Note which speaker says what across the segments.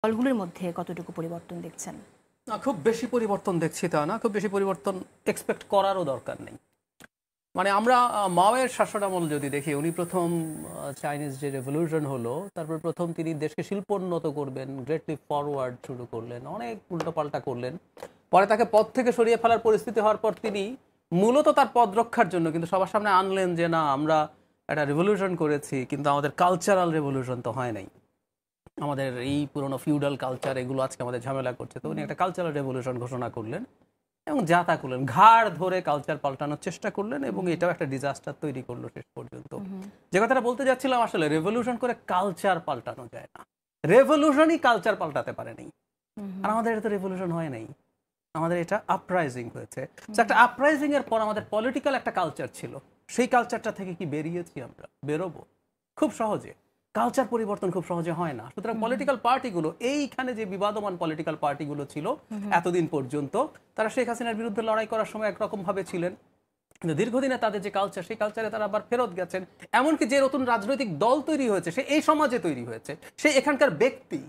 Speaker 1: দলগুলোর মধ্যে কতটুকু পরিবর্তন দেখছেন?
Speaker 2: না, খুব বেশি পরিবর্তন দেখছি তা না, খুব বেশি পরিবর্তন এক্সপেক্ট করারও দরকার নেই। মানে আমরা মাওয়ের শাসনামল যদি দেখি, উনি প্রথম চাইনিজ যে রেভলিউশন হলো, তারপর প্রথম তিনি দেশকে শিল্পোন্নত করবেন, গ্রেটলি ফরওয়ার্ড শুরু করলেন, অনেক উল্টোপাল্টা করলেন। পরে তাকে পদ থেকে সরিয়ে ফেলার পরিস্থিতি হওয়ার পর তিনি মূলত তার পদ রক্ষার জন্য কিন্তু সবার সামনে আনলেন যে না, আমরা একটা রেভলিউশন করেছি, কিন্তু আমাদের কালচারাল রেভলিউশন তো হয় নাই, আমাদের এই পুরোনো ফিউডাল কালচার এগুলো আজকে আমাদের ঝামেলা করছে। তো উনি একটা কালচারাল রেভলিউশন ঘোষণা করলেন এবং যা তা করলেন, ঘাড় ধরে কালচার পাল্টানোর চেষ্টা করলেন এবং এটাও একটা ডিজাস্টার তৈরি করলো শেষ পর্যন্ত। যে কথাটা বলতে যাচ্ছিলাম, আসলে রেভলিউশন করে কালচার পাল্টানো যায় না, রেভলিউশনই কালচার পাল্টাতে পারেনি। আর আমাদের এটা তো রেভলিউশন হয় নাই, আমাদের এটা আপরাইজিং হয়েছে। একটা আপরাইজিং এর পর আমাদের পলিটিক্যাল একটা কালচার ছিল, সেই কালচারটা থেকে কি বেরিয়েছি আমরা? বেরোবো খুব সহজে, কালচার পরিবর্তন খুব সহজে হয় না। সুতরাং পলিটিক্যাল পার্টিগুলো, এইখানে যে বিবাদমান পলিটিক্যাল পার্টিগুলো ছিল এতদিন পর্যন্ত, তারা শেখ হাসিনার বিরুদ্ধে লড়াই করার সময় একরকম ভাবে ছিলেন, কিন্তু দীর্ঘদিনে তাদের যে কালচার, সেই কালচারে তারা আবার ফেরত গেছেন। এমনকি যে নতুন রাজনৈতিক দল তৈরি হয়েছে, সে এই সমাজে তৈরি হয়েছে, সে এখানকার ব্যক্তি,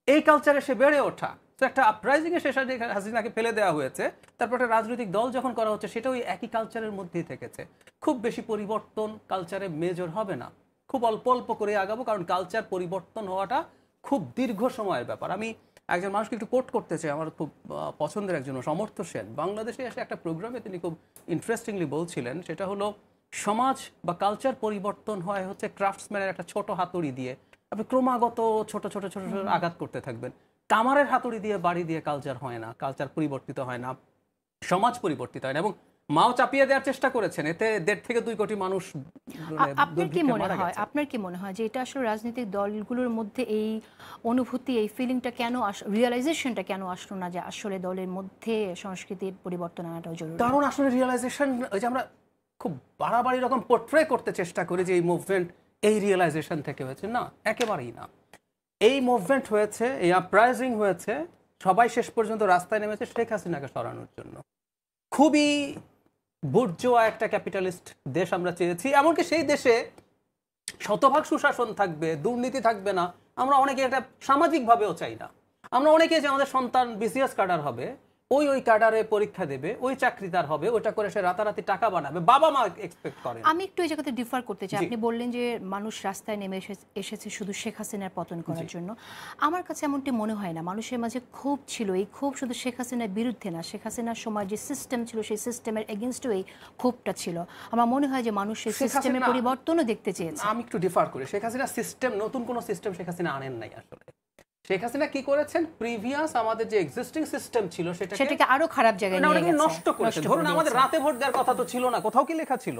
Speaker 2: এই কালচারে সে বেড়ে ওঠা। তো একটা আপরাইজিং এ শেষ হাসিনাকে ফেলে দেওয়া হয়েছে, তারপর একটা রাজনৈতিক দল যখন করা হচ্ছে, সেটাও একই কালচারের মধ্যেই থেকেছে। খুব বেশি পরিবর্তন কালচারে মেজর হবে না, খুব অল্প অল্প করে আগাবো, কারণ কালচার পরিবর্তন হওয়াটা খুব দীর্ঘ সময়ের ব্যাপার। আমি একজন মানুষকে একটু কোট করতে চাই, আমার খুব পছন্দের একজন, সমর্থ সেন, বাংলাদেশে এসে একটা প্রোগ্রামে তিনি খুব ইন্টারেস্টিংলি বলছিলেন, সেটা হলো সমাজ বা কালচার পরিবর্তন হয় হচ্ছে ক্রাফটসম্যানের একটা ছোট হাতুড়ি দিয়ে। আপনি ক্রমাগত ছোট ছোট ছোট ছোট আঘাত করতে থাকবেন। কামারের হাতুড়ি দিয়ে, বাড়ি দিয়ে কালচার হয় না, কালচার পরিবর্তিত হয় না, সমাজ পরিবর্তিত হয় না। এবং মাও চাপিয়ে দেওয়ার চেষ্টা করেছেন, এতে 1.5 থেকে 2 কোটি মানুষ।
Speaker 1: আপনার কি মনে হয় যে এটা আসলে রাজনৈতিক দলগুলোর মধ্যে এই অনুভূতি, এই ফিলিংটা কেন, রিয়েলাইজেশনটা কেন আসলো না যে আসলে দলের মধ্যে সংস্কৃতির পরিবর্তন আনাটাও জরুরি?
Speaker 2: কারণ আসলে রিয়েলাইজেশন, ওই যে আমরা খুব বাড়াবাড়ি রকম পোর্ট্রে করতে চেষ্টা করি যে এই মুভমেন্ট এই রিয়েলাইজেশন থেকে হয়েছে, না, একেবারেই না। এই মুভমেন্ট হয়েছে, এই আপরাইজিং হয়েছে, সবাই শেষ পর্যন্ত রাস্তায় নেমেছে শেখ হাসিনাকে সরানোর জন্য। খুবই বুর্জোয়া একটা ক্যাপিটালিস্ট দেশ আমরা চেয়েছি, এমনকি সেই দেশে শতভাগ সুশাসন থাকবে, দুর্নীতি থাকবে না, আমরা অনেকে এটা সামাজিকভাবেও চাই না। আমরা অনেকে যে আমাদের সন্তান বিসিএস ক্যাডার হবে, ওই ক্যাডারে পরীক্ষা দেবে, ওই চাকরি তার হবে, ওইটা করে সে রাতারাতি টাকা বানাবে, বাবা মা এক্সপেক্ট করে।
Speaker 1: আমি একটু এই জায়গাতে ডিফার করতে চাই। আপনি বললেন যে মানুষ রাস্তায় নেমে এসেছে শুধু শেখ হাসিনার পতন করার জন্য। আমার কাছে এমনটি মনে হয় না। মানুষের মাঝে ক্ষোভ ছিল, এই ক্ষোভ শুধু শেখ হাসিনার বিরুদ্ধে না, শেখ হাসিনার সময় যে সিস্টেম ছিল সেই সিস্টেমের এগেইনস্টও এই ক্ষোভটা ছিল। আমার মনে হয় যে মানুষ সেই সিস্টেমের পরিবর্তনও দেখতে চেয়েছে।
Speaker 2: আমি একটু ডিফার করি, শেখ হাসিনা সিস্টেম, নতুন কোনো সিস্টেম শেখ হাসিনা আনেন নাই। আসলে শেখ হাসিনা কি করেছেন, প্রিভিয়াস আমাদের যে এক্সিস্টিং সিস্টেম ছিল সেটাকে
Speaker 1: আরো খারাপ জায়গায় নিয়ে গেছে,
Speaker 2: নষ্ট করেছেন। ধরুন আমাদের রাতে ভোট দেওয়ার কথা তো ছিল না, কোথাও কি লেখা ছিল?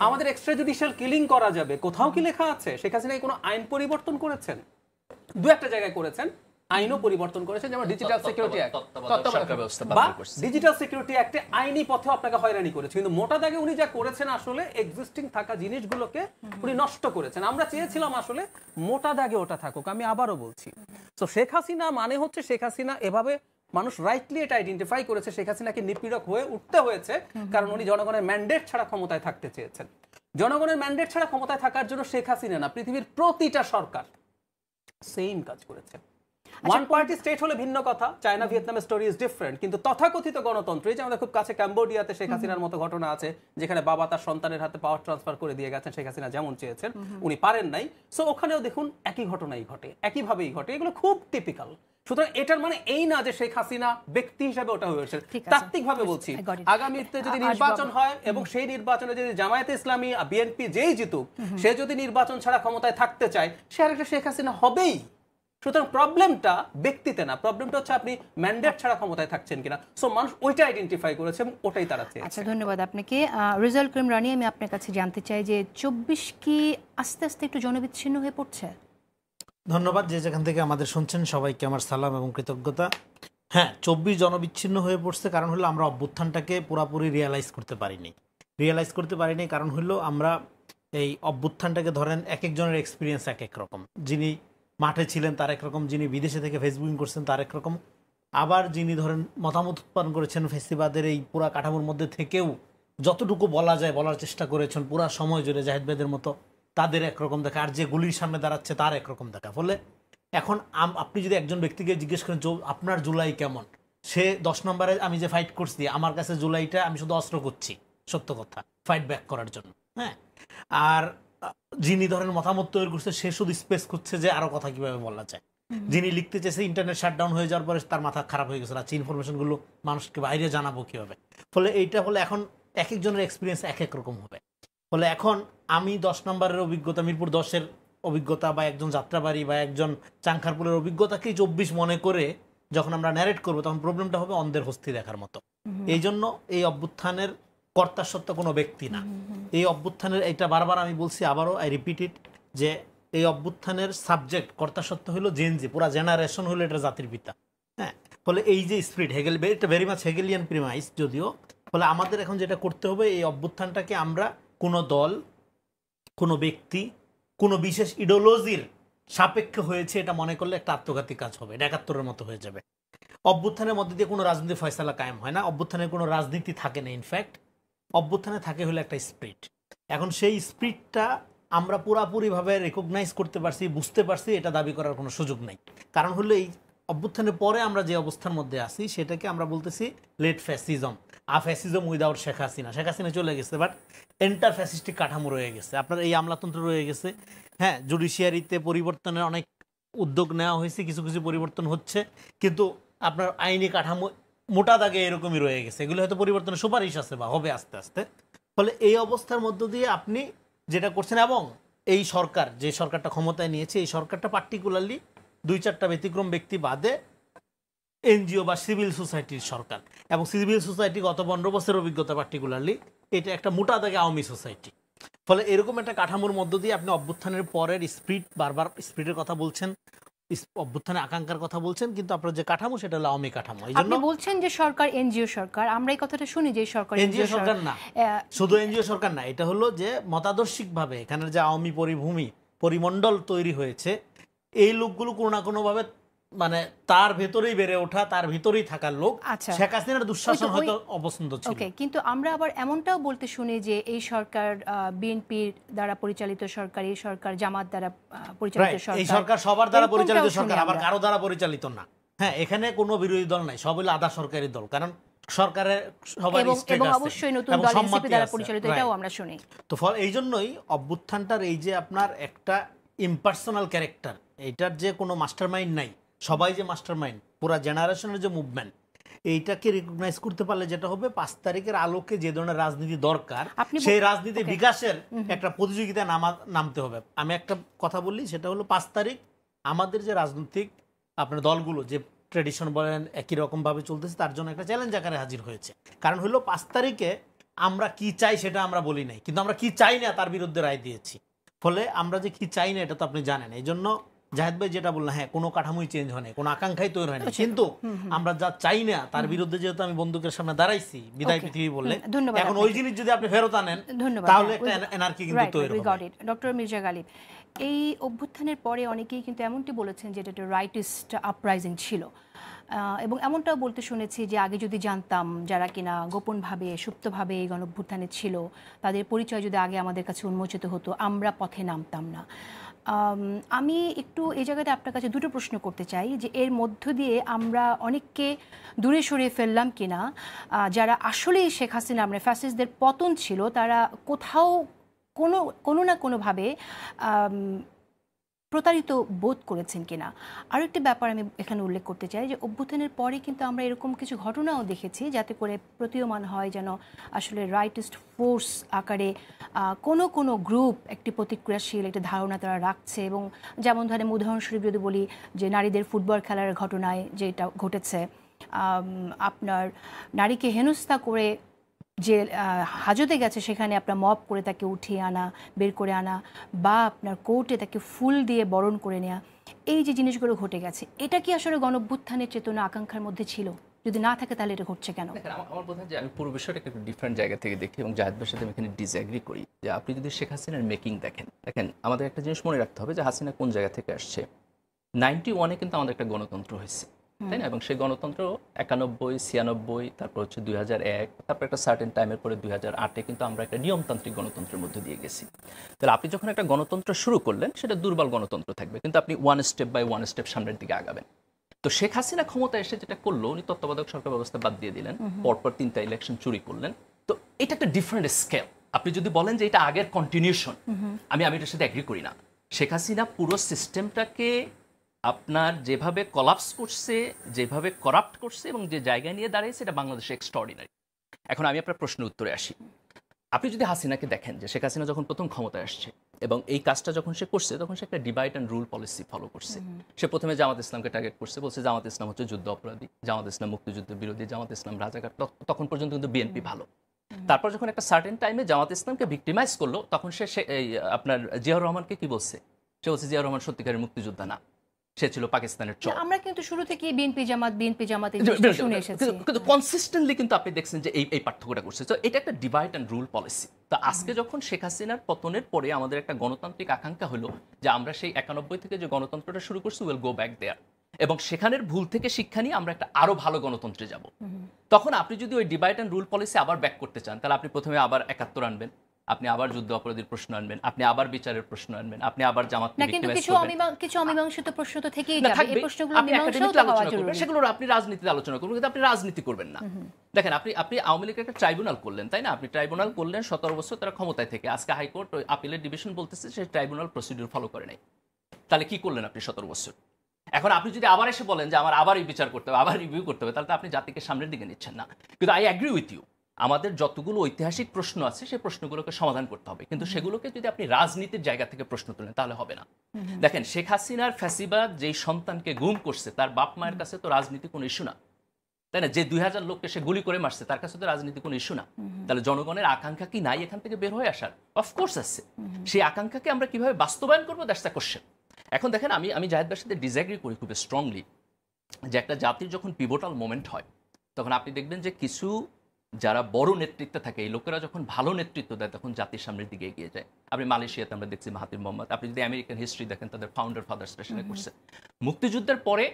Speaker 2: আমাদের এক্সট্রা জুডিশিয়াল কিলিং করা যাবে, কোথাও কি লেখা আছে? শেখ হাসিনা কোনো আইন পরিবর্তন করেছেন? দু একটা জায়গায় করেছেন, আইনও পরিবর্তন করেছেন, যেমন ডিজিটাল সিকিউরিটি অ্যাক্ট বা ডিজিটাল সিকিউরিটি অ্যাক্টে আইনি পথে আপনাকে হয়রানি করেছে। কিন্তু মোটা দাগে উনি যা করেছেন, আসলে এক্সিস্টিং থাকা জিনিসগুলোকে উনি নষ্ট করেছেন। আমরা চেয়েছিলাম আসলে মোটা দাগে ওটা থাকুক। আমি আবারও বলছি, তো শেখ হাসিনা মানে হচ্ছে শেখ হাসিনা, এভাবে মানুষ রাইটলি এটা আইডেন্টিফাই করেছে, শেখ হাসিনাকে নিপীড়ক হয়ে উঠতে হয়েছে, কারণ উনি জনগণের ম্যান্ডেট ছাড়া ক্ষমতায় থাকতে চেয়েছেন। জনগণের ম্যান্ডেট ছাড়া ক্ষমতায় থাকার জন্য শেখ হাসিনা না, পৃথিবীর প্রতিটা সরকার সেম কাজ করেছে। ওয়ান পার্টি স্টেট হলে ভিন্ন কথা, চায়না ভিয়েতনামের স্টোরি ইজ ডিফারেন্ট, কিন্তু তথাকথিত গণতন্ত্র, এই যে আমাদের খুব কাছে ক্যাম্বোডিয়াতে শেখ হাসিনার মতো ঘটনা আছে, যেখানে বাবা তার সন্তানের হাতে পাওয়ার ট্রান্সফার করে দিয়ে গেছেন, শেখ হাসিনা যেমন চেয়েছেন উনি পারেন নাই। সো ওখানেও দেখুন একই ঘটনাই ঘটে, একইভাবেই ঘটে, এগুলো খুব টিপিক্যাল। সুতরাং এটার মানে এই না যে শেখ হাসিনা ব্যক্তি হিসেবে ওটা হয়েছে। তাত্ত্বিকভাবে বলছি, আগামীতে যদি নির্বাচন হয় এবং সেই নির্বাচনে যদি জামায়াতে ইসলামী, বিএনপি যেই জিতুক, সে যদি নির্বাচন ছাড়া ক্ষমতায় থাকতে চায়, সে আরেকটা শেখ হাসিনা হবেই। সুতরাং প্রবলেমটা ব্যক্তিতে না, প্রবলেমটা হচ্ছে আপনি ম্যান্ডেট ছাড়া ক্ষমতায় থাকছেন কিনা। সো মানুষ ওইটা আইডেন্টিফাই করেছে এবং ওটাই তারা চেয়েছে।
Speaker 1: আচ্ছা, ধন্যবাদ আপনাকে। রেজাউল করিম রানী, আমি আপনার কাছে জানতে চাই যে 24 কি আস্তে আস্তে একটু জনবিচ্ছিন্ন হয়ে পড়ছে?
Speaker 3: ধন্যবাদ। যে যেখান থেকে আমাদের শুনছেন সবাইকে আমার সালাম এবং কৃতজ্ঞতা। হ্যাঁ, 24 জনবিচ্ছিন্ন হয়ে পড়ছে, কারণ হলো আমরা অভ্যুত্থানটাকে পুরোপুরি রিয়েলাইজ করতে পারিনি। কারণ হলো আমরা এই অভ্যুত্থানটাকে ধরেন এক একজনের এক্সপিরিয়েন্স এক এক রকম। যিনি মাঠে ছিলেন তার একরকম, যিনি বিদেশে থেকে ফেসবুকিং করছেন তার একরকম, আবার যিনি ধরেন মতামত উৎপাদন করেছেন ফেস্টিভালের এই পুরা কাঠামোর মধ্যে থেকেও যতটুকু বলা যায় বলার চেষ্টা করেছেন পুরা সময় জুড়ে জাহিদ ভাইদের মতো, তাদের একরকম দেখা, আর যে গুলির সামনে দাঁড়াচ্ছে তার একরকম দেখা। ফলে এখন আপনি যদি একজন ব্যক্তিকে জিজ্ঞেস করেন আপনার জুলাই কেমন, সে 10 নম্বরে আমি যে ফাইট করছি আমার কাছে জুলাইটা আমি শুধু অস্ত্র করছি, সত্য কথা, ফাইট ব্যাক করার জন্য। হ্যাঁ, আর যিনি ধরেন মতামত তৈরি করছে সে শুধু স্পেস খুঁজছে যে আরো কথা কিভাবে বলা যায়। যিনি লিখতে চেয়েছে ইন্টারনেট শাটডাউন হয়ে যাওয়ার পরে তার মাথা খারাপ হয়ে গেছে, আচ্ছা ইনফরমেশনগুলো মানুষকে বাইরে জানাবো কিভাবে। ফলে এইটা হলে এখন এক একজনের এক্সপিরিয়েন্স এক এক রকম হবে। ফলে এখন আমি 10 নম্বরের অভিজ্ঞতা, মিরপুর 10-এর অভিজ্ঞতা, বা একজন যাত্রাবাড়ি বা একজন চাংখারপুলের অভিজ্ঞতাকেই 24 মনে করে যখন আমরা ন্যারেট করবো তখন প্রবলেমটা হবে অন্ধের হস্তি দেখার মতো। এই জন্য এই অভ্যুত্থানের কর্তা সত্য কোনো ব্যক্তি না। এই অভ্যুত্থানের, এটা বারবার আমি বলছি, আবারও আই রিপিট ইট, যে এই অভ্যুত্থানের সাবজেক্ট কর্তা সত্য হলো জেনজি, পুরা জেনারেশন হলো এটা জাতির পিতা। হ্যাঁ, ফলে এই যে স্পিরিট হেগেল, এটা ভেরি মাচ হেগেলিয়ান প্রিমাইস যদিও। ফলে আমাদের এখন যেটা করতে হবে, এই অভ্যুত্থানটাকে আমরা কোনো দল, কোনো ব্যক্তি, কোনো বিশেষ ইডিওলজির সাপেক্ষে হয়েছে এটা মনে করলে একটা আত্মঘাতী কাজ হবে, এটা 71-এর মতো হয়ে যাবে। অভ্যুত্থানের মধ্যে দিয়ে কোনো রাজনীতি ফয়সালা কায়েম হয় না, অভ্যুত্থানের কোনো রাজনীতি থাকে না। ইনফ্যাক্ট অভ্যুত্থানে থাকে হলো একটা স্পিরিট। এখন সেই স্পিরিটটা আমরা পুরাপুরিভাবে রেকগনাইজ করতে পারছি, বুঝতে পারছি, এটা দাবি করার কোনো সুযোগ নেই। কারণ হলো এই অভ্যুত্থানের পরে আমরা যে অবস্থার মধ্যে আছি সেটাকে আমরা বলতেছি late fascism, fascism without Sheikh Hasina. Sheikh Hasina চলে গেছে, বাট এন্টার ফ্যাসিস্টিক কাঠামো রয়ে গেছে, আপনার এই আমলাতন্ত্র রয়ে গেছে। হ্যাঁ, জুডিশিয়ারিতে পরিবর্তনের অনেক উদ্যোগ নেওয়া হয়েছে, কিছু কিছু পরিবর্তন হচ্ছে, কিন্তু আপনার আইনি কাঠামো মোটা দাগে এরকমই রয়ে গেছে। এগুলো হয়তো পরিবর্তনের সুপারিশ আছে বা হবে আস্তে আস্তে। ফলে এই অবস্থার মধ্য দিয়ে আপনি যেটা করছেন, এবং এই সরকার, যে সরকারটা ক্ষমতায় নিয়েছে, এই সরকারটা পার্টিকুলারলি 2-4টা ব্যতিক্রম ব্যক্তি বাদে এনজিও বা সিভিল সোসাইটির সরকার, এবং সিভিল সোসাইটি গত 15 বছরের অভিজ্ঞতা পার্টিকুলারলি এটা একটা মোটা দাগে আওয়ামী সোসাইটি। ফলে এরকম একটা কাঠামোর মধ্য দিয়ে আপনি অভ্যুত্থানের পরের স্পিরিট, বারবার স্পিরিটের কথা বলছেন, অভ্যুত্থানের আকাঙ্ক্ষার কথা বলছেন, কিন্তু আপনার যে কাঠামো সেটা হলো আওয়ামী কাঠামো। এই জন্য
Speaker 1: আপনি বলছেন যে সরকার এনজিও সরকার, আমরা এই কথাটা শুনি যে সরকার
Speaker 3: এনজিও সরকার না, শুধু এনজিও সরকার না, এটা হলো যে মতাদর্শিকভাবে এখানের যে আওয়ামী পরিমণ্ডল তৈরি হয়েছে, এই লোকগুলো কোনো না কোনো ভাবে মানে তার ভেতরেই বেড়ে ওঠা, তার ভেতরেই থাকার লোক। শেখ হাসিনার দুঃশাসন হয়তো অপছন্দ ছিল,
Speaker 1: ওকে, কিন্তু আমরা আবার এমনটাও বলতে শুনি যে এই সরকার বিএনপির দ্বারা পরিচালিত সরকার, এই সরকার জামাত দ্বারা পরিচালিত সরকার,
Speaker 3: এই সরকার সবার দ্বারা পরিচালিত সরকার, আবার কারো দ্বারা পরিচালিত না। হ্যাঁ, এখানে কোনো বিরোধী দল নাই, সব হলো আধা সরকারি দল, কারণ সরকারের সবার স্টেট আছে,
Speaker 1: অবশ্যই নতুন দল এনসিপি দ্বারা পরিচালিত, এটাও আমরা শুনি।
Speaker 3: তো ফলে এই জন্যই অভ্যুত্থানটার এই যে আপনার একটা ইম্পার্সোনাল ক্যারেক্টার, এইটার যে কোনো মাস্টারমাইন্ড নাই, সবাই যে মাস্টারমাইন্ড, পুরা জেনারেশনের যে মুভমেন্ট, এইটাকে রিকগনাইজ করতে পারলে যেটা হবে, 5 তারিখের আলোকে যে ধরনের রাজনীতি দরকার সেই রাজনীতি বিকাশের একটা প্রতিযোগিতায় নামতে হবে। আমি একটা কথা বলি, সেটা হলো 5 তারিখ আমাদের যে রাজনৈতিক আপনার দলগুলো যে ট্রেডিশন বলেন একই রকম ভাবে চলতেছে, তার জন্য একটা চ্যালেঞ্জ আকারে হাজির হয়েছে। কারণ হলো 5 তারিখে আমরা কি চাই সেটা আমরা বলি নাই, কিন্তু আমরা কি চাই না তার বিরুদ্ধে রায় দিয়েছি। ফলে আমরা যে কি চাই না এটা তো আপনি জানেন। এই জন্য জাহেদ ভাই যেটা বললেন, হ্যাঁ, কোনো কাঠামোই চেঞ্জ হয় না, কোনো আকাঙ্ক্ষাই তৈরি হয় না, কিন্তু আমরা যা চাই না তার বিরুদ্ধে যেহেতু আমি বন্দুকের সামনে দাঁড়াইছি বিদায় পৃথিবী বলে, এখন ওই জিনিস যদি আপনি ফেরত আনেন তাহলে একটা এনার্কি কিন্তু তৈরি হবে।
Speaker 1: ডক্টর মির্জা গালিব, এই অভ্যুত্থানের পরে অনেকেই কিন্তু এমনটি বলেছেন যে এটা একটা রাইটিস্ট আপরাইজিং ছিল, এবং এমনটাও বলতে শুনেছি যে আগে যদি জানতাম যারা কিনা গোপনভাবে সুপ্তভাবে এই গণঅভ্যুত্থানে ছিল, তাদের পরিচয় যদি আগে আমাদের কাছে উন্মোচিত হতো, আমরা পথে নামতাম না। আমি একটু এই জায়গাতে আপনার কাছে দুটো প্রশ্ন করতে চাই, যে এর মধ্য দিয়ে আমরা অনেককে দূরে সরিয়ে ফেললাম কিনা, যারা আসলেই শেখ হাসিনা মানে ফ্যাসিস্টদের পতন ছিল, তারা কোথাও কোনো না কোনোভাবে প্রতারিত বোধ করেছেন কিনা। আরও একটি ব্যাপার আমি এখানে উল্লেখ করতে চাই, যে অভ্যুত্থানের পরে কিন্তু আমরা এরকম কিছু ঘটনাও দেখেছি যাতে করে প্রতীয়মান হয় যেন আসলে রাইটিস্ট ফোর্স আকারে কোনো গ্রুপ একটি প্রতিক্রিয়াশীল একটি ধারণা তারা রাখছে। এবং যেমন ধরেন উদাহরণস্বরূপ যদি বলি, যে নারীদের ফুটবল খেলার ঘটনায় যেটা ঘটেছে, আপনার নারীকে হেনস্থা করে যে হাজতে গেছে, সেখানে আপনার মব করে তাকে উঠিয়ে আনা, বের করে আনা, বা আপনার কোর্টে তাকে ফুল দিয়ে বরণ করে নেওয়া, এই যে জিনিসগুলো ঘটে গেছে, এটা কি আসলে গণঅভ্যুত্থানের চেতনা আকাঙ্ক্ষার মধ্যে ছিল? যদি না থাকে তাহলে এটা ঘটছে কেন?
Speaker 4: আমার বোধ হয় যে আমি পুরো বিষয়টা একটু ডিফারেন্ট জায়গা থেকে দেখি, এবং জাহেদ ভাইয়ের সাথে আমি এখানে ডিসএগ্রি করি। যে আপনি যদি শেখ হাসিনার মেকিং দেখেন, আমাদের একটা জিনিস মনে রাখতে হবে যে হাসিনা কোন জায়গা থেকে আসছে। 91-এ কিন্তু আমাদের একটা গণতন্ত্র হয়েছে, তাই না? এবং সেই গণতন্ত্র 91, 96, তারপর হচ্ছে 2001, তারপর একটা সার্টেন টাইমের পরে 2008-এ কিন্তু আমরা একটা নিয়মতান্ত্রিক গণতন্ত্রের মধ্যে দিয়ে গেছি। তাহলে আপনি যখন একটা গণতন্ত্র শুরু করলেন, সেটা দুর্বল গণতন্ত্র থাকবে, কিন্তু আপনি one step by one step সামনের দিকে আগাবেন। তো শেখ হাসিনা ক্ষমতা এসে যেটা করলো, উনি তত্ত্বাবধায়ক সরকার ব্যবস্থা বাদ দিয়ে দিলেন, পরপর 3টা ইলেকশন চুরি করলেন। তো এটা একটা ডিফারেন্ট স্কেল। আপনি যদি বলেন যে এটা আগের কন্টিনিউশন, আমি এটার সাথে এগ্রি করি না। শেখ হাসিনা পুরো সিস্টেমটাকে আপনার যেভাবে কলাপস করছে, যেভাবে করাপ্ট করছে এবং যে জায়গায় নিয়ে দাঁড়িয়েছে, এটা বাংলাদেশে এক্সট্রাঅর্ডিনারি। এখন আমি আপনার প্রশ্নের উত্তরে আসি। আপনি যদি হাসিনাকে দেখেন যে শেখ হাসিনা যখন প্রথম ক্ষমতায় আসছে এবং এই কাজটা যখন সে করছে, তখন সে একটা divide and rule policy follow করছে। সে প্রথমে জামাত ইসলামকে টার্গেট করছে, বলছে জামাত ইসলাম হচ্ছে যুদ্ধ অপরাধী, জামাত ইসলাম মুক্তিযুদ্ধ বিরোধী, জামাত ইসলাম রাজাকার। তখন পর্যন্ত কিন্তু বিএনপি ভালো। তারপর যখন একটা সার্টেন টাইমে জামাত ইসলামকে ভিক্টিমাইজ করলো, তখন সে আপনার জিয়াউর রহমানকে কি বলছে? সে বলছে জিয়াউর রহমান সত্যিকারের মুক্তিযোদ্ধা না, সে ছিল পাকিস্তানের চর।
Speaker 1: আমরা কিন্তু শুরু থেকে বিএনপি জামাত শুনে এসেছি,
Speaker 4: কিন্তু কনসিস্টেন্টলি কিন্তু আপনি দেখছেন যে এই পার্থক্যটা করছে। তো এটা একটা ডিভাইড অ্যান্ড রুল পলিসি। তো আজকে যখন শেখ হাসিনার পতনের পরে আমাদের একটা গণতান্ত্রিক আকাঙ্ক্ষা হলো যে আমরা সেই 91 থেকে যে গণতন্ত্রটা শুরু করছি, উইল গো ব্যাক দেয়ার, এবং সেখানের ভুল থেকে শিক্ষা নিয়ে আমরা একটা আরো ভালো গণতন্ত্রে যাব। তখন আপনি যদি ওই ডিভাইড অ্যান্ড রুল পলিসি আবার ব্যাক করতে চান, তাহলে আপনি প্রথমে আবার 71 আনবেন, আপনি আবার যুদ্ধ অপরাধীর প্রশ্ন আনবেন, আপনি আবার বিচারের প্রশ্ন আনবেন, আপনি আবার জামাতকে
Speaker 1: না, কিন্তু কিছু অমীমাংসিত প্রশ্ন তো থেকেই যাবে। এই প্রশ্নগুলো মীমাংসাও তো হওয়া জরুরি।
Speaker 4: সেগুলো আপনি রাজনীতিতে আলোচনা করবেন, কিন্তু আপনি রাজনীতি করবেন না। দেখেন, আপনি আওয়ামী লীগের একটা ট্রাইব্যুনাল করলেন, তাই না? আপনি ট্রাইব্যুনাল করলেন 17 বছর তারা ক্ষমতায় থেকে। আজকে হাইকোর্ট আপিলের ডিভিশন বলতেছে সেই ট্রাইব্যুনাল প্রসিডিউর ফলো করে নাই। তাহলে কি করলেন আপনি 17 বছর? এখন আপনি যদি আবার এসে বলেন যে আমার আবার এই বিচার করতে হবে, আবার রিভিউ করতে হবে, তাহলে তো আপনি জাতিকে সামনের দিকে নিচ্ছেন না। কিন্তু আই অ্যাগ্রি উইথ ইউ, আমাদের যতগুলো ঐতিহাসিক প্রশ্ন আছে সেই প্রশ্নগুলোকে সমাধান করতে হবে, কিন্তু সেগুলোকে যদি আপনি রাজনীতির জায়গা থেকে প্রশ্ন তোলেন তাহলে হবে না। দেখেন, শেখ হাসিনার ফ্যাসিবাদ যেই সন্তানকে গুম করছে, তার বাপ মায়ের কাছে তো রাজনীতি কোনো ইস্যু না, তাই না? যে 2000 লোককে সে গুলি করে মারছে, তার কাছে তো রাজনীতি কোনো ইস্যু না। তাহলে জনগণের আকাঙ্ক্ষা কি নাই এখান থেকে বের হয়ে আসার? অফকোর্স আছে। সেই আকাঙ্ক্ষাকে আমরা কিভাবে বাস্তবায়ন করবো, দ্যাটস দ্য কোশ্চেন। এখন দেখেন, আমি জাহেদ ভাইয়ের সাথে ডিসএগ্রি করি খুব স্ট্রংলি যে একটা জাতির যখন পিভটাল মোমেন্ট হয়, তখন আপনি দেখবেন যে কিছু যারা বড় নেতৃত্বে থাকে, এই লোকেরা যখন ভালো নেতৃত্ব দেয়, তখন জাতির সামনের দিকে এগিয়ে যায়। আপনি মালয়েশিয়াতে আমরা দেখছি মাহাতির মোহাম্মদ, আপনি যদি আমেরিকান হিস্ট্রি দেখেন, তাদের ফাউন্ডার ফাদার স্টেশনে করছে। মুক্তিযুদ্ধের পরে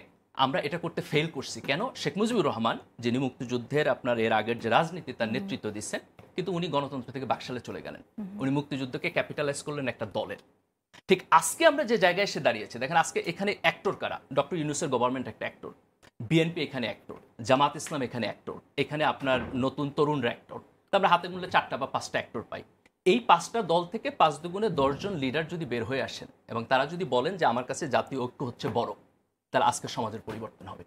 Speaker 4: আমরা এটা করতে ফেল করছি কেন? শেখ মুজিবুর রহমান, যিনি মুক্তিযুদ্ধের আপনার এর আগের যে রাজনীতি তার নেতৃত্ব দিচ্ছেন, কিন্তু উনি গণতন্ত্র থেকে বাকশালে চলে গেলেন। উনি মুক্তিযুদ্ধকে ক্যাপিটালাইজ করলেন একটা দলের। ঠিক আজকে আমরা যে জায়গায় এসে দাঁড়িয়েছি, দেখেন আজকে এখানে অ্যাক্টর কারা? ডক্টর ইউনূসের গভর্নমেন্ট একটা অ্যাক্টর, বিএনপি এখানে অ্যাক্টর, জামাত ইসলাম এখানে অ্যাক্টর, এখানে আপনার নতুন তরুণরা অ্যাক্টর। তো আমরা হাতে মূল্যে 4টা বা 5টা অ্যাক্টর পাই। এই 5টা দল থেকে 5 দুগুণে 10 জন লিডার যদি বের হয়ে আসেন এবং তারা যদি বলেন যে আমার কাছে জাতীয় ঐক্য হচ্ছে বড়, তাহলে আজকে সমাজের পরিবর্তন হবে।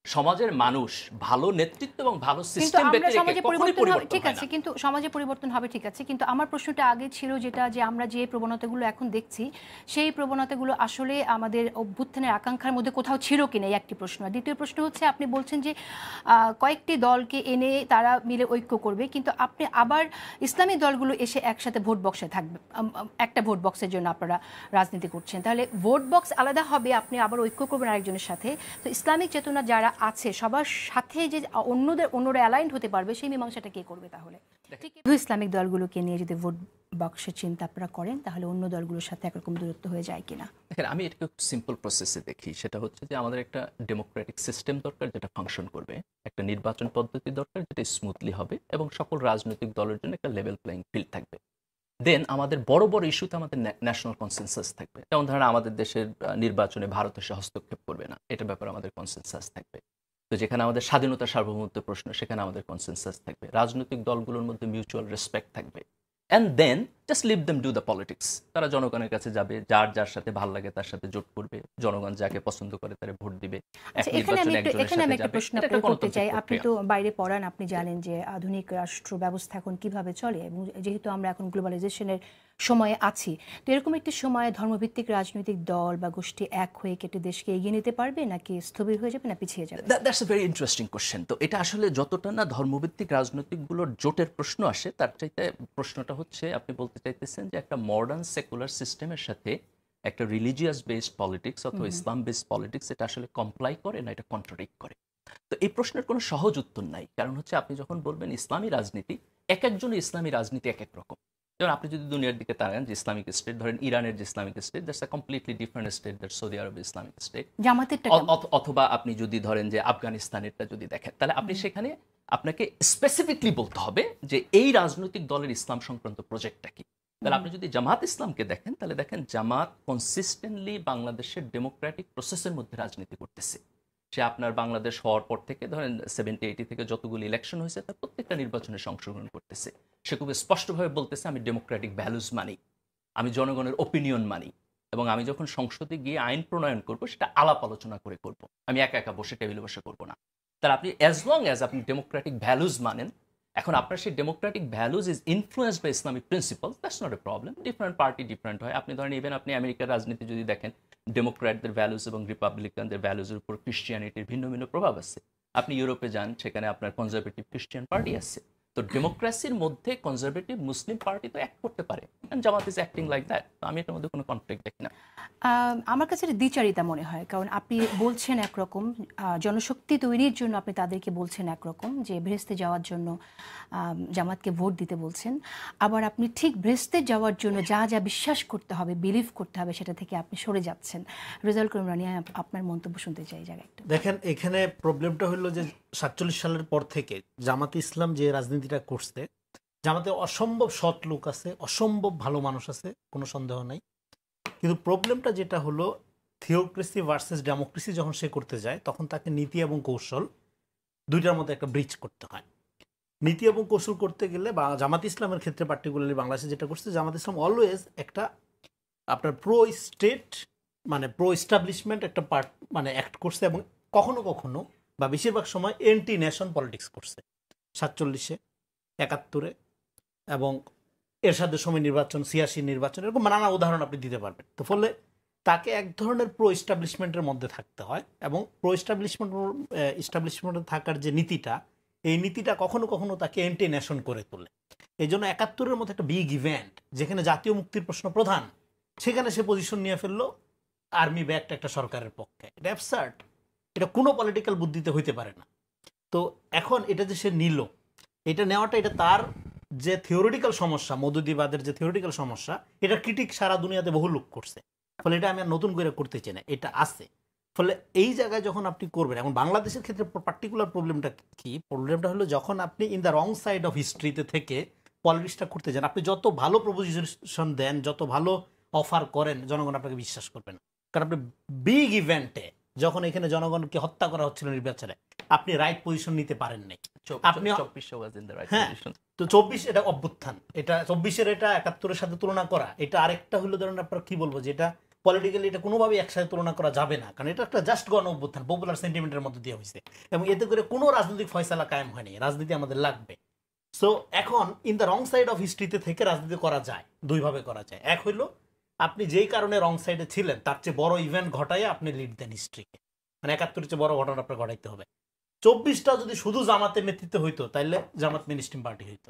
Speaker 4: সমাজের মানুষ ভালো নেতৃত্ব এবং ভালো সিস্টেম ব্যতীত পরিবর্তন হবে,
Speaker 1: ঠিক আছে, কিন্তু সমাজে পরিবর্তন হবে, ঠিক আছে, কিন্তু আমার প্রশ্নটা আগে ছিল যেটা, যে আমরা যে প্রবণতাগুলো এখন দেখছি, সেই প্রবণতাগুলো আসলে আমাদের অভ্যুত্থানের আকাঙ্ক্ষার মধ্যে কোথাও ছিল কিনা, এই একটি প্রশ্ন। দ্বিতীয় প্রশ্ন হচ্ছে, আপনি বলছেন যে কয়েকটি দলকে এনে তারা মিলে ঐক্য করবে, কিন্তু আপনি আবার ইসলামী দলগুলো এসে একসাথে ভোট বক্সে থাকবে, একটা ভোট বক্সের জন্য আপনারা রাজনীতি করছেন। তাহলে ভোট বক্স আলাদা হবে, আপনি আবার ঐক্য করবেন আরেকজনের সাথে। তো ইসলামিক চেতনা যারা আছে সবার সাথে যে অন্যরা অ্যালাইন্ড হতে পারবে, সেই মীমাংসাটা কে করবে? তাহলে ইসলামিক দলগুলোকে নিয়ে যদি ভোট বক্সের চিন্তা আপনারা করেন, তাহলে অন্য দলগুলোর সাথে একরকম দূরত্ব হয়ে যায় কিনা?
Speaker 4: দেখেন, আমি এটাকে সিম্পল প্রসেসে দেখি। সেটা হচ্ছে যে আমাদের একটা ডেমোক্রেটিক সিস্টেম দরকার যেটা ফাংশন করবে, একটা নির্বাচন পদ্ধতি দরকার যেটা স্মুথলি হবে, এবং সকল রাজনৈতিক দলের জন্য একটা লেভেল প্লেইং ফিল্ড থাকবে। দেন আমাদের বড় বড় ইস্যুতে আমাদের ন্যাশনাল কনসেনসাস থাকবে। যেমন ধরেন, আমাদের দেশের নির্বাচনে ভারত এসে হস্তক্ষেপ করবে না, এটার ব্যাপারে আমাদের কনসেনসাস থাকবে। তো যেখানে আমাদের স্বাধীনতা সার্বভৌমত্ব প্রশ্ন, সেখানে আমাদের কনসেনসাস থাকবে। রাজনৈতিক দলগুলোর মধ্যে মিউচুয়াল রেসপেক্ট থাকবে। And then just leave them do the politics. তারা জনগণের কাছে যাবে, যার সাথে ভালো লাগে তার সাথে জোট করবে, জনগণ যাকে পছন্দ করে তারা ভোট দিবে।
Speaker 1: এখানে আমি একটা প্রশ্ন করতে চাই। আপনি তো বাইরে পড়ান, আপনি জানেন যে আধুনিক রাষ্ট্র ব্যবস্থা এখন কিভাবে চলে, এবং যেহেতু আমরা এখন গ্লোবালাইজেশনের সময়ে আছি, তো এরকম একটি সময়ে ধর্মভিত্তিক রাজনৈতিক দল বা গোষ্ঠী এক হয়ে কেটে দেশকে এগিয়ে নিতে পারবে, নাকি স্থবির হয়ে যাবে, না পিছিয়ে যাবে?
Speaker 4: That's a very interesting question. তো এটা আসলে যতটা না ধর্মভিত্তিক রাজনৈতিকগুলোর জোটের প্রশ্ন আসে, তার চাইতে প্রশ্নটা হচ্ছে, আপনি বলতে চাইতেছেন যে একটা মডার্ন সেকুলার সিস্টেমের সাথে একটা রিলিজিয়াস বেসড পলিটিক্স অথবা ইসলাম বেসড পলিটিক্স, এটা আসলে কমপ্লাই করে না এটা কন্ট্রাডিক্ট করে? তো এই প্রশ্নের কোনো সহজ উত্তর নাই। কারণ হচ্ছে, আপনি যখন বলবেন ইসলামী রাজনীতি, এক একজনের ইসলামী রাজনীতি এক এক রকম। যেমন আপনি যদি দুনিয়ার দিকে তাকান যে ইসলামিক স্টেট, ধরেন ইরানের যে Islamic state, that's a completely different state that Saudi Arabia Islamic state.
Speaker 1: জামাতেরটা
Speaker 4: অথবা আপনি যদি ধরেন যে আফগানিস্তানেরটা যদি দেখেন, তাহলে আপনি সেখানে আপনাকে স্পেসিফিকলি বলতে হবে যে এই রাজনৈতিক দলের ইসলাম সংক্রান্ত প্রজেক্টটা কি। তাহলে আপনি যদি জামাত ইসলামকে দেখেন, তাহলে দেখেন জামাত কনসিস্টেন্টলি বাংলাদেশের ডেমোক্রেটিক প্রসেসের মধ্যে রাজনীতি করতেছে। সে আপনার বাংলাদেশ হওয়ার পর থেকে ধরেন 70-80 থেকে যতগুলো ইলেকশন হয়েছে তার প্রত্যেকটা নির্বাচনে অংশগ্রহণ করতেছে। সে খুব স্পষ্টভাবে বলতেছে আমি ডেমোক্রেটিক ভ্যালুজ মানি, আমি জনগণের ওপিনিয়ন মানি, এবং আমি যখন সংসদে গিয়ে আইন প্রণয়ন করব সেটা আলাপ আলোচনা করে করব, আমি একা একা বসে টেবিলে বসে করবো না। তাহলে আপনি অ্যাজ লং অ্যাজ আপনি ডেমোক্রেটিক ভ্যালুজ মানেন, এখন আপনার সেই democratic values is influenced by Islamic principal, that's not a problem. Different party different হয়। আপনি ধরেন ইভেন আপনি আমেরিকার রাজনীতি যদি দেখেন, ডেমোক্র্যাটদের ভ্যালুজ এবং রিপাবলিকানদের ভ্যালুজের উপর ক্রিশ্চিয়ানিটির ভিন্ন ভিন্ন প্রভাব আছে। আপনি ইউরোপে যান, সেখানে আপনার কনজারভেটিভ খ্রিস্টিয়ান পার্টি আছে। তো ডেমোক্রেসির মধ্যে কনজারভেটিভ মুসলিম পার্টি তো অ্যাক্ট করতে পারে, জামাত ইজ অ্যাক্টিং লাইক দ্যাট। তো আমি এটার মধ্যে কোনো কনফ্লিক্ট দেখি না।
Speaker 1: আমার কাছে এটা দ্বিচারিতা মনে হয়, কারণ আপনি বলছেন একরকম, জনশক্তি তৈরির জন্য আপনি তাদেরকে বলছেন একরকম, যে ভেস্তে যাওয়ার জন্য জামাতকে ভোট দিতে বলছেন, আবার আপনি ঠিক ভেস্তে যাওয়ার জন্য যা যা বিশ্বাস করতে হবে, বিলিভ করতে হবে, সেটা থেকে আপনি সরে যাচ্ছেন। রেজাউল করিম রানী, আপনার মন্তব্য শুনতে চাই জায়গায় একটু।
Speaker 3: দেখেন, এখানে প্রবলেমটা হলো যে 47 সালের পর থেকে জামাতে ইসলাম যে রাজনীতিটা করছে, জামাতে অসম্ভব সৎ লোক আছে, অসম্ভব ভালো মানুষ আছে, কোনো সন্দেহ নাই। কিন্তু প্রবলেমটা যেটা হলো, থিওক্রেসি ভার্সেস ডেমোক্রেসি যখন সে করতে যায়, তখন তাকে নীতি এবং কৌশল দুইটার মধ্যে একটা ব্রিজ করতে হয়। নীতি এবং কৌশল করতে গেলে, বা জামাত ইসলামের ক্ষেত্রে পার্টিকুলারলি বাংলাদেশে যেটা করছে, জামাত ইসলাম অলওয়েজ একটা আপনার প্রো স্টেট মানে প্রো এস্টাবলিশমেন্ট একটা পার্ট মানে অ্যাক্ট করছে, এবং কখনো কখনো বা বেশিরভাগ সময় এন্টি নেশন পলিটিক্স করছে। 47-এ, 71-এ, এবং এরশাদের সময় নির্বাচন, 86 নির্বাচন, এরকম নানা উদাহরণ আপনি দিতে পারবেন। তো ফলে তাকে এক ধরনের প্রো এস্টাবলিশমেন্টের মধ্যে থাকতে হয়, এবং প্রো এস্টাবলিশমেন্টে থাকার যে নীতিটা, এই নীতিটা কখনো কখনো তাকে এন্টি নেশন করে তোলে। এই জন্য 71-এর মতো একটা বিগ ইভেন্ট, যেখানে জাতীয় মুক্তির প্রশ্ন প্রধান, সেখানে সে পজিশন নিয়ে ফেললো আর্মি ব্যাকড একটা সরকারের পক্ষে। এটা অ্যাবসার্ড, এটা কোনো পলিটিক্যাল বুদ্ধিতে হইতে পারে না। তো এখন এটা যে সে নিল, এটা নেওয়াটা, এটা তার যে থিওরিটিক্যাল সমস্যা, মৌদুদিবাদের যে থিওরিটিক্যাল সমস্যা, এটা ক্রিটিক সারা দুনিয়াতে বহু লোক করছে। ফলে এটা আমি আর নতুন করে করতে চাই না, এটা আছে। ফলে এই জায়গায় যখন আপনি করবেন, এখন বাংলাদেশের ক্ষেত্রে পার্টিকুলার প্রবলেমটা কি? প্রবলেমটা হলো যখন আপনি in the wrong side of হিস্ট্রিতে থেকে পলিটিক্সটা করতে যান, আপনি যত ভালো প্রপোজিশন দেন, যত ভালো অফার করেন, জনগণ আপনাকে বিশ্বাস করবে না। কারণ আপনি বিগ ইভেন্টে, যখন এখানে জনগণকে হত্যা করা হচ্ছিল নির্বাচনে, আপনি রাইট পজিশন নিতে পারেন নাই। আপনি হ্যাঁ, তো 24 এটা অভ্যুত্থান, এটা 24-এর এটা 71-এর সাথে তুলনা করা, এটা আরেকটা হলো ধরেন আপনার কি বলবো, যে এটা পলিটিক্যালি এটা কোনোভাবে একসাথে তুলনা করা যাবে না, কারণ এটা একটা জাস্ট গণ অভ্যুত্থান, পপুলার সেন্টিমেন্টের মধ্যে দিয়ে হয়েছে, এবং এতে করে কোনো রাজনৈতিক ফয়সালা কায়েম হয়নি। রাজনীতি আমাদের লাগবে। সো এখন in the wrong side of হিস্ট্রিতে থেকে রাজনীতি করা যায়, দুইভাবে করা যায়। এক হইলো আপনি যেই কারণে রং সাইডে ছিলেন তার চেয়ে বড় ইভেন্ট ঘটাইয়া আপনি লিড দেন হিস্ট্রিকে, মানে 71-এর চেয়ে বড় ঘটনা আপনার ঘটাইতে হবে। 24টা যদি শুধু জামাতের নেতৃত্বে হইতো, তাইলে জামাত মেইনস্ট্রিম পার্টি হইতো।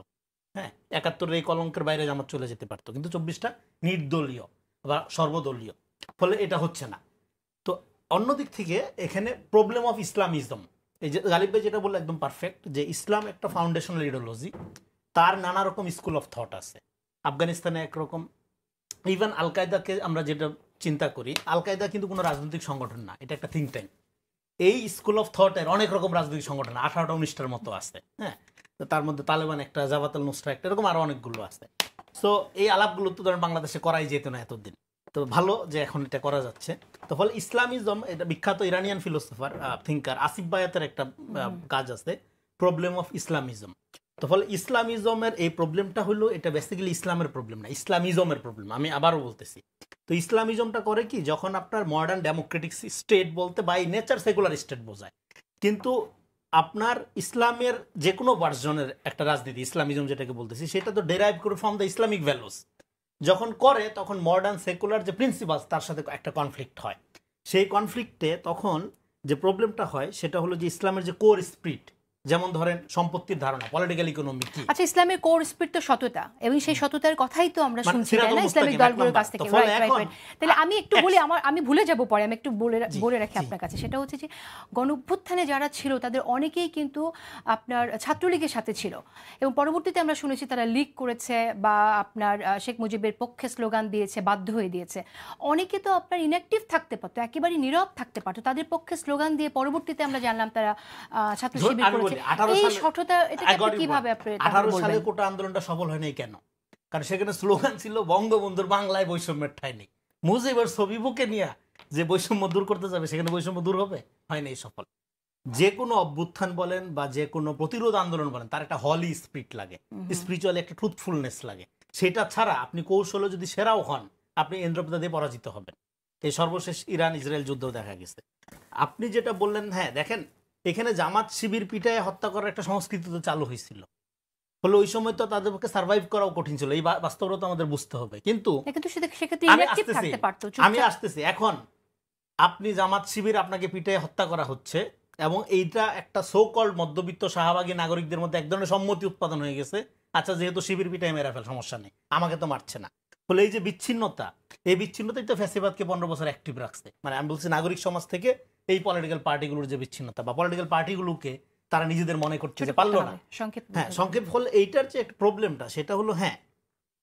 Speaker 3: হ্যাঁ, 71-এর এই কলঙ্কের বাইরে জামাত চলে যেতে পারতো, কিন্তু 24টা নির্দলীয় বা সর্বদলীয়। ফলে এটা হচ্ছে না। তো অন্যদিক থেকে এখানে প্রবলেম অফ ইসলামিজম, এই যে গালিব ভাই যেটা বললো একদম পারফেক্ট, যে ইসলাম একটা ফাউন্ডেশনাল ইডিওলজি, তার নানা রকম স্কুল অফ থট আছে। আফগানিস্তানে একরকম, ইভেন আল কায়দাকে আমরা যেটা চিন্তা করি, আল কায়দা কিন্তু কোনো রাজনৈতিক সংগঠন না, এটা একটা থিঙ্ক ট্যাঙ্ক। এই স্কুল অফ থটের অনেক রকম রাজনৈতিক সংগঠন 18-19টার মতো আছে। হ্যাঁ, তো তার মধ্যে তালেবান একটা, জাভাত আল নুসরা একটা, এরকম আরো অনেকগুলো আছে। সো এই আলাপগুলো তো ধরেন বাংলাদেশে করাই যেত না এতদিন, তো ভালো যে এখন এটা করা যাচ্ছে। তো ফলে ইসলামিজম, এটা বিখ্যাত ইরানিয়ান ফিলোসফার থিঙ্কার আসিফ বায়াতের একটা কাজ আছে, প্রবলেম অফ ইসলামিজম। তো ফলে ইসলামিজমের এই প্রবলেমটা হলো, এটা বেসিক্যালি ইসলামের প্রবলেম না, ইসলামিজমের প্রবলেম। আমি আবারও বলতেছি, তো ইসলামিজমটা করে কি, যখন আপনার মডার্ন ডেমোক্রেটিক স্টেট বলতে বাই নেচার সেকুলার স্টেট বোঝায়, কিন্তু আপনার ইসলামের যে কোনো ভার্সনের একটা রাজনীতি, ইসলামিজম যেটাকে বলতেছি, সেটা তো ডেরাইভ করে ফ্রম দ্য ইসলামিক ভ্যালুস। যখন করে তখন মডার্ন সেকুলার যে প্রিন্সিপালস, তার সাথে একটা কনফ্লিক্ট হয়। সেই কনফ্লিক্টে তখন যে প্রবলেমটা হয় সেটা হলো যে ইসলামের যে কোর স্পিরিট, যেমন ধরেন সম্পত্তির ধারণা, পলিটিক্যাল ইকোনমি কি।
Speaker 1: আচ্ছা, ইসলামের কোর স্পিরিট তো সততা, এবং সেই সততার কথাই তো আমরা
Speaker 3: মানে
Speaker 1: শুনছি, তাই না,
Speaker 3: সিরাতুল
Speaker 1: ইসলামিক
Speaker 3: মুস্তাকিম
Speaker 1: দলগুলোর
Speaker 3: এক
Speaker 1: কাছ থেকে।
Speaker 3: নম্বর। তো ফলে
Speaker 1: রাইট,
Speaker 3: এখন
Speaker 1: তাহলে আমি একটু বলি, আমি ভুলে যাব পরে, আমি একটু বলে রাখি আপনার কাছে। সেটা হচ্ছে যে গণঅভ্যুত্থানে যারা ছিল তাদের অনেকেই কিন্তু আপনার ছাত্রলীগের সাথে ছিল, এবং পরবর্তীতে আমরা শুনেছি তারা লিগ করেছে বা আপনার শেখ মুজিবের পক্ষে স্লোগান দিয়েছে, বাধ্য হয়ে দিয়েছে। অনেকে তো আপনার ইনঅ্যাক্টিভ থাকতে পারতো, একেবারে নীরব থাকতে পারতো, তাদের পক্ষে স্লোগান দিয়ে পরবর্তীতে আমরা জানলাম তারা ছাত্র শিবির করেছে। এই সঠতা, এটা কিভাবে আপনি
Speaker 3: 18 সালে কোটা আন্দোলনটা সফল হয় নাই কেন? কারণ সেখানে স্লোগান ছিল বঙ্গবন্ধুর বাংলায় বৈষম্যের ঠাঁই নেই। মুজিবের ছবি বুকে নিয়ে যে বৈষম্য দূর করতে যাবে, সেখানে বৈষম্য দূর হবে? হয় নাই সফল। যে কোনো অভ্যুত্থান বলেন বা যে কোনো প্রতিরোধ আন্দোলন বলেন, তার একটা হলি স্পিরিট লাগে, স্পিরিচুয়াল একটা ট্রুথফুলনেস লাগে। সেটা ছাড়া আপনি কৌশলে যদি সেরাও হন, আপনি এন্দ্রপদা দিয়ে পরাজিত হবেন। এই সর্বশেষ ইরান ইসরায়েল যুদ্ধ দেখা গেছে। আপনি যেটা বললেন, হ্যাঁ দেখেন, এখানে জামাত শিবির পিটায় হত্যা করার একটা সংস্কৃতি তো চালু হয়েছিল, ফলে ওই সময় তো তাদের পক্ষে সার্ভাইভ করাও কঠিন ছিল। এই বাস্তবতা আমাদের বুঝতে হবে। কিন্তু আমি আসতেছি, এখন আপনি জামাত শিবির, আপনাকে পিটায় হত্যা করা হচ্ছে, এবং এইটা একটা সো কল্ড মধ্যবিত্ত শাহবাগী নাগরিকদের মধ্যে এক ধরনের সম্মতি উৎপাদন হয়ে গেছে। আচ্ছা, যেহেতু শিবির পিটায় মেরা ফেল, সমস্যা নেই, আমাকে তো মারছে না। ফলে এই যে বিচ্ছিন্নতা, এই বিচ্ছিন্নতাই তো ফ্যাসিবাদকে 15 বছর অ্যাক্টিভ রাখছে। মানে আমি বলছি নাগরিক সমাজ থেকে এই পলিটিক্যাল পার্টিগুলোর যে বিচ্ছিন্নতা, বা পলিটিক্যাল পার্টিগুলোকে তারা নিজেদের মনে করতে যে পারলো না। হ্যাঁ, সংক্ষেপ হল এইটার যে একটা প্রবলেমটা, সেটা হলো হ্যাঁ,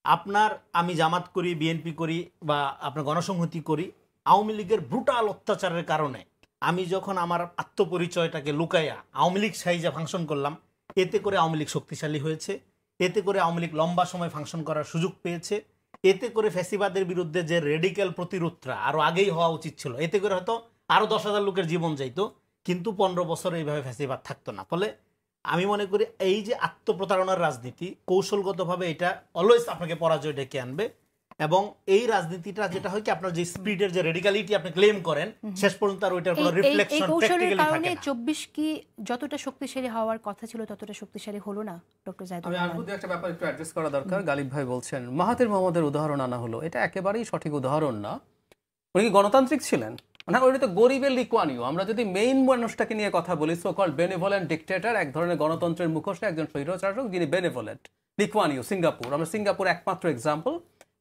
Speaker 3: আপনার আমি জামাত করি, বিএনপি করি, বা আপনার গণসংহতি করি, আওয়ামী লীগের ব্রুটাল অত্যাচারের কারণে আমি যখন আমার আত্মপরিচয়টাকে লুকাইয়া আওয়ামী লীগ সাইজে ফাংশন করলাম, এতে করে আওয়ামী লীগ শক্তিশালী হয়েছে, এতে করে আওয়ামী লীগ লম্বা সময় ফাংশন করার সুযোগ পেয়েছে, এতে করে ফ্যাসিবাদের বিরুদ্ধে যে রেডিক্যাল প্রতিরোধটা আরো আগেই হওয়া উচিত ছিল, এতে করে হয়তো আরো 10,000 লোকের জীবন যাইতো, কিন্তু 15 বছর এইভাবে ফ্যাসিবাদ থাকতো না। ফলে আমি মনে করি এই যে আত্মপ্রতারণার রাজনীতি, কৌশলগতভাবে এটা অলওয়েজ আপনাকে পরাজয় ডেকে আনবে। এবং এই রাজনীতিটা যেটা হয় কি, আপনার যে স্পিডের যে রেডিক্যালিটি আপনি ক্লেম করেন, শেষ পর্যন্ত আর ওইটার কোনো রিফ্লেকশন প্র্যাকটিক্যালি থাকে না।
Speaker 1: 24 কি যতটা শক্তিশালী হওয়ার কথা ছিল ততটা শক্তিশালী হলো না ডক্টর জাহিদুর রহমান।
Speaker 2: আমি আরো একটা ব্যাপার একটু অ্যাড্রেস করা দরকার। গালিব ভাই বলছেন মাহাথির মোহাম্মদের উদাহরণ আনা হলো, এটা একেবারেই সঠিক উদাহরণ না। উনি কি গণতান্ত্রিক ছিলেন? না, উনি তো গরিবের লিকুয়ানিও। আমরা যদি মেইন মানুষটাকে নিয়ে কথা বলি, সো কল্ড বেনেভোলেন্ট ডিক্টেটর, এক ধরনের গণতন্ত্রের মুখোশে একজন স্বৈরশাসক যিনি বেনেভোলেন্ট, লিকুয়ানিও, সিঙ্গাপুর। আমরা সিঙ্গাপুর একমাত্র এক্সাম্পল।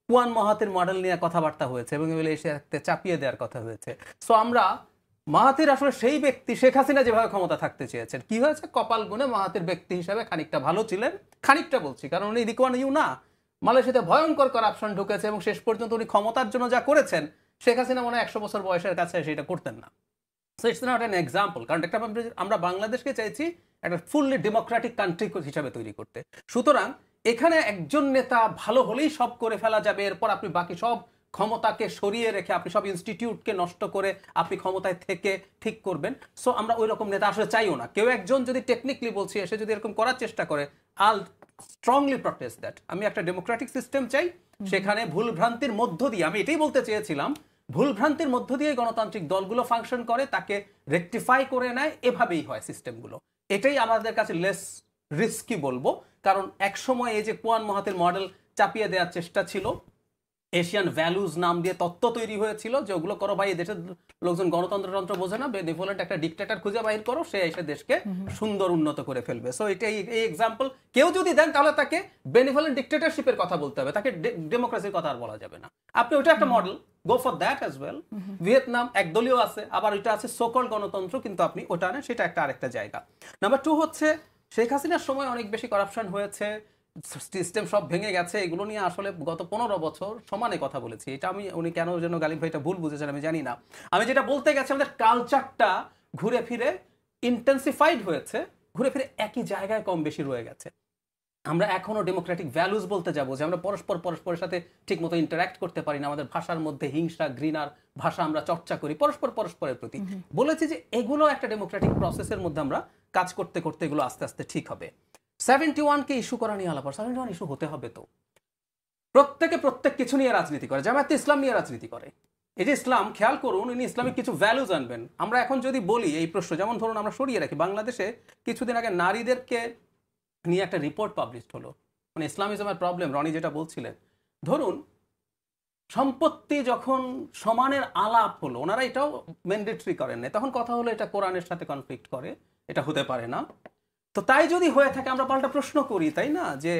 Speaker 2: কুয়ান মাহাথির মডেল নিয়ে কথাবার্তা হয়েছে এবং এগুলো এসে চাপিয়ে দেওয়ার কথা হয়েছে। সো আমরা মাহাথির আসলে সেই ব্যক্তি, শেখ হাসিনা যেভাবে ক্ষমতা থাকতে চেয়েছেন, কি হয়েছে, কপাল গুনে মাহাথির ব্যক্তি হিসাবে খানিকটা ভালো ছিলেন। খানিকটা বলছি কারণ উনি লিকুয়ানিও না, মালয়েশিয়াতে ভয়ঙ্কর করাপশন ঢুকেছে এবং শেষ পর্যন্ত উনি ক্ষমতার জন্য যা করেছেন, শেখ হাসিনা মনে হয় 100 বছর বয়সের কাছে সেটা করতেন না। So it's not an example. কারণ একটা আমরা বাংলাদেশকে চাইছি একটা ফুললি ডেমোক্রেটিক কান্ট্রি হিসাবে তৈরি করতে। সুতরাং এখানে একজন নেতা ভালো হলেই সব করে ফেলা যাবে, এরপর আপনি বাকি সব ক্ষমতাকে সরিয়ে রেখে, আপনি সব ইনস্টিটিউটকে নষ্ট করে আপনি ক্ষমতায় থেকে ঠিক করবেন। সো আমরা ওই রকম নেতা আসলে চাইও না। কেউ একজন যদি টেকনিক্যালি বলছি এসে যদি এরকম করার চেষ্টা করে, আল স্ট্রংলি প্রটেস্ট দ্যাট। আমি একটা ডেমোক্রেটিক সিস্টেম চাই, সেখানে ভুলভ্রান্তির মধ্য দিয়ে, আমি এটাই বলতে চেয়েছিলাম, ভুলভ্রান্তির মধ্য দিয়ে গণতান্ত্রিক দলগুলো ফাংশন করে, তাকে রেকটিফাই করে নেয়, এভাবেই হয় সিস্টেমগুলো। এটাই আমাদের কাছে লেস রিস্কি বলবো। কারণ একসময় এই যে কুয়ান মাহাথির মডেল চাপিয়ে দেওয়ার চেষ্টা ছিল, এশিয়ান ভ্যালুজ নাম দিয়ে তত্ত্ব তৈরি হয়েছিল যে ওগুলো করো ভাই, দেশের লোকজন গণতন্ত্র বোঝে না, বেনেভোলেন্ট একটা ডিক্টেটর খুঁজে বাহির করো, সে এসে দেশকে সুন্দর উন্নত করে ফেলবে। সো এটাই এই এক্সাম্পল কেউ যদি দেন, তাহলে তাকে বেনেভোলেন্ট ডিক্টেটরশিপের কথা বলতে হবে, তাকে ডেমোক্রেসির কথা আর বলা যাবে না। আপনি ওটা একটা model, go for that as well. Vietnam একদলীয় আছে, আবার ওইটা আছে সোকল গণতন্ত্র, কিন্তু আপনি ওটা নেন, সেটা একটা আরেকটা জায়গা। নাম্বার 2 হচ্ছে শেখ হাসিনার সময় অনেক বেশি করাপশন হয়েছে, সিস্টেম সব ভেঙে গেছে, এগুলো নিয়ে আসলে গত 15 বছর সমানে কথা বলেছি। এটা আমি, উনি কেন যেন গালিব ভাইটা ভুল বুঝেছেন আমি জানি না। আমি যেটা বলতে গেছি, আমাদের কালচারটা ঘুরে ফিরে ইন্টেন্সিফাইড হয়েছে, ঘুরে ফিরে একই জায়গায় কম বেশি রয়ে গেছে। আমরা এখনো ডেমোক্রেটিক ভ্যালুজ বলতে যাবো যে আমরা পরস্পরের সাথে ঠিক মতো ইন্টারাক্ট করতে পারি না, আমাদের ভাষার মধ্যে হিংসা ঘৃণার ভাষা আমরা চর্চা করি পরস্পরের প্রতি। বলেছি যে এগুলো একটা ডেমোক্রেটিক প্রসেসের মধ্যে আমরা কাজ করতে করতে এগুলো আস্তে আস্তে ঠিক হবে। 71-কে ইস্যু করা নিয়ে আলাপ, 71 ইস্যু হতে হবে তো। প্রত্যেক কিছু নিয়ে রাজনীতি করে, জামায়াতে ইসলাম নিয়ে রাজনীতি করে। এই যে ইসলাম, খেয়াল করুন, ইনি ইসলামিক কিছু ভ্যালুজ আনবেন। আমরা এখন যদি বলি এই প্রশ্ন, যেমন ধরুন আমরা সরিয়ে রাখি, বাংলাদেশে কিছুদিন আগে নারীদেরকে নিয়ে একটা রিপোর্ট পাবলিশড হলো, মানে ইসলামিজমের প্রবলেম, রনি যেটা বলছিলেন। ধরুন সম্পত্তি যখন সমানের আলাপ হলো, ওনারা এটাও ম্যান্ডেটরি করেন না, তখন কথা হলো এটা কোরআনের সাথে কনফ্লিক্ট করে, এটা হতে পারে না। তো তাই যদি হয়ে থাকে আমরা পাল্টা প্রশ্ন করি, তাই না, যে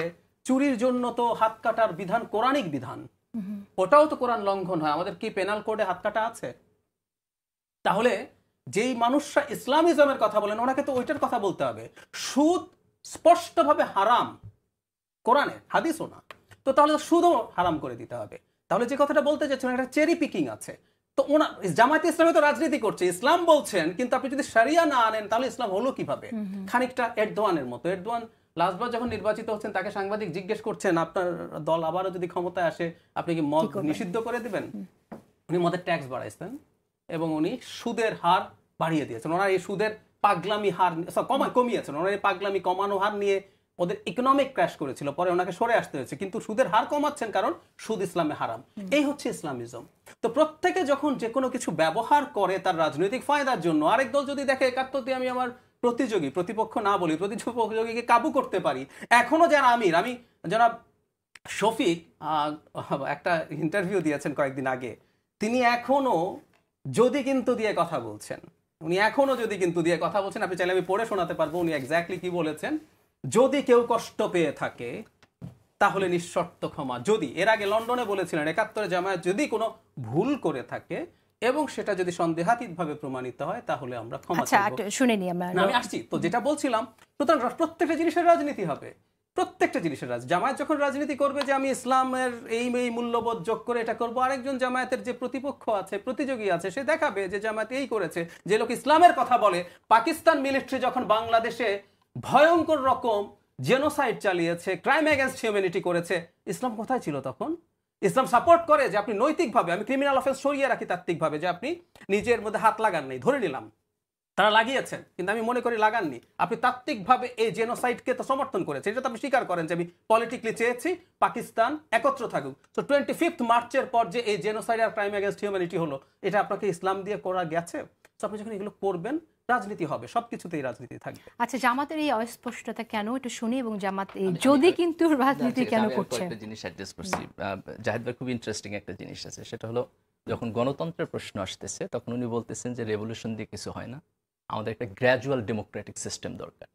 Speaker 2: চুরির জন্য তো হাত কাটার বিধান কোরআনিক বিধান, ওটাও তো কোরআন লঙ্ঘন হয়, আমাদের কি পেনাল কোডে হাত কাটা আছে? তাহলে যেই মানুষরা ইসলামিজমের কথা বলেন ওনাকে তো ওইটার কথা বলতে হবে। সুদ স্পষ্টভাবে হারাম কোরআনে, হাদিসও না, তো তাহলে সুদও হারাম করে দিতে হবে। তাহলে যে কথাটা বলতে চাচ্ছেন একটা চেরি পিকিং আছে। তো ওনার জামায়াতে ইসলামী তো রাজনীতি করছে, ইসলাম বলছেন, কিন্তু আপনি যদি শরিয়া না আনেন তাহলে ইসলাম হলো কিভাবে? খানিকটা এরদোয়ানের মতো। এরদোয়ান লাস্টবার যখন নির্বাচিত হচ্ছেন তাকে সাংবাদিক জিজ্ঞেস করছেন আপনার দল আবারও যদি ক্ষমতায় আসে আপনি কি মদ নিষিদ্ধ করে দিবেন? উনি মদের ট্যাক্স বাড়াইছেন এবং উনি সুদের হার বাড়িয়ে দিয়েছেন। ওনার এই সুদের পাগলামি হার কমিয়েছেন। ওনার এই পাগলামি কমানো হার নিয়ে ওদের ইকোনমিক ক্র্যাশ করেছিল, পরে ওনাকে সরে আসতে হয়েছে, কিন্তু সুদের হার কমাচ্ছেন কারণ সুদ ইসলামে হারাম। এই হচ্ছে ইসলামিজম। তো প্রত্যেকে যখন যে কোনো কিছু ব্যবহার করে তার রাজনৈতিক ফায়দার জন্য, আরেক দল যদি দেখে ৭১ দিয়ে আমি আমার প্রতিপক্ষ না বলি, প্রতিযোগীকে কাবু করতে পারি। এখনো যারা আমি জনাব শফিক একটা ইন্টারভিউ দিয়েছেন কয়েকদিন আগে, তিনি এখনো যদি কিন্তু দিয়ে কথা বলছেন। আপনি চাইলে আমি পড়ে শোনাতে পারবো উনি এক্স্যাক্টলি কি বলেছেন। যদি কেউ কষ্ট পেয়ে থাকে তাহলে নিঃশর্ত ক্ষমা। যদি এর আগে লন্ডনে বলেছিলেন ৭১ জামায়াত যদি কোনো ভুল করে থাকে এবং সেটা যদি সন্দেহাতীতভাবে প্রমাণিত হয় তাহলে আমরা ক্ষমা চাইবো।
Speaker 1: শুনে নিই
Speaker 2: আমি আসছি তো যেটা বলছিলাম। সুতরাং প্রত্যেকটা জিনিসের রাজনীতি হবে, প্রত্যেকটা জিনিসের জামায়াত যখন রাজনীতি করবে যে আমি ইসলামের এই মূল্যবোধ যোগ করে এটা করবো, আরেকজন জামায়াতের যে প্রতিপক্ষ আছে, প্রতিযোগী আছে, সে দেখাবে যে জামায়াত এই করেছে। যে লোক ইসলামের কথা বলে, পাকিস্তান মিলিটারি যখন বাংলাদেশে ভয়ঙ্কর রকম জেনোসাইড চালিয়েছে, ক্রাইম এগেইনস্ট হিউম্যানিটি করেছে, ইসলাম কোথায় ছিল তখন? ইসলাম সাপোর্ট করে যে আপনি নৈতিকভাবে, আমি ক্রিমিনাল অফেন্স সরিয়ে রাখি তাত্ত্বিকভাবে, যে আপনি নিজের মধ্যে হাত লাগান নাই, ধরে নিলাম তারা লাগিয়েছেন, কিন্তু আমি মনে করি লাগাননি, আপনি তাত্ত্বিকভাবে এই জেনোসাইডকে তো সমর্থন করেছে। এটা তো আপনি স্বীকার করেন যে আমি পলিটিক্যালি চেয়েছি পাকিস্তান একত্র থাকুক। তো 25 মার্চের পর যে এই জেনোসাইড আর ক্রাইম এগেইনস্ট হিউম্যানিটি হলো, এটা আপনাকে ইসলাম দিয়ে করা গেছে। তো আপনি যখন এগুলো করবেন রাজনীতি হবে, সবকিছুতেই রাজনীতি থাকবে।
Speaker 1: আচ্ছা, জামাতের এই অস্পষ্টতা কেন একটু শুনি, এবং জামাত যদি কিন্তু রাজনীতি কেন করছে?
Speaker 4: একটা জিনিস অ্যাড্রেস করছি, জাহিদ ভাই খুব ইন্টারেস্টিং একটা জিনিস আছে, সেটা হলো যখন গণতন্ত্রের প্রশ্ন আসতেছে তখন উনি বলতেছেন যে রেভলিউশন দিয়ে কিছু হয় না, আমাদের একটা গ্র্যাজুয়াল ডেমোক্রেটিক সিস্টেম দরকার।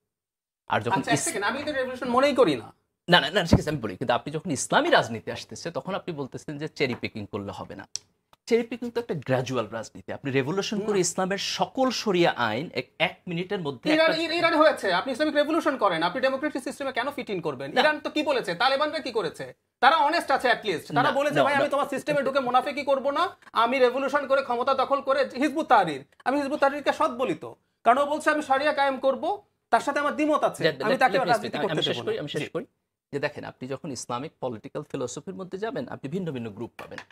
Speaker 4: আর যখন
Speaker 2: আমি তো রেভলিউশন মনেই করি না,
Speaker 4: না ঠিক আছে আমি বলি, কিন্তু আপনি যখন ইসলামী রাজনীতি আসতেছে তখন আপনি বলতেছেন যে চেরি পিকিং করলে হবে না। চেরি পিকিং তো একটা গ্র্যাজুয়াল রাজনীতি। আপনি রেভলিউশন করে ইসলামের সকল শরিয়া আইন এক মিনিটের মধ্যে
Speaker 2: ইরান হয়েছে। আপনি ইসলামিক রেভলিউশন করেন, আপনি ডেমোক্রেটিক সিস্টেমে কেন ফিট ইন করবেন? ইরান তো কি বলেছে, তালেবানরা কি করেছে, তারা অনেস্ট আছে অ্যাট লিস্ট। তারা বলেছে ভাই আমি তোমার সিস্টেমে ঢুকে মুনাফিকি করব না, আমি রেভলিউশন করে ক্ষমতা দখল করে হিজবুত তাহরির, আমি হিজবুত তাহরিরকে সৎ বলি তো, কারণ ও বলছে আমি শরিয়া কায়েম করব, তার সাথে আমার দ্বিমত আছে, আমি তাকে রাজনীতি করতে দেব না।
Speaker 4: আমি শেষ করি যে দেখেন, আপনি যখন ইসলামিক পলিটিক্যাল ফিলোসফির মধ্যে যাবেন আপনি ভিন্ন ভিন্ন গ্রুপ পাবেন।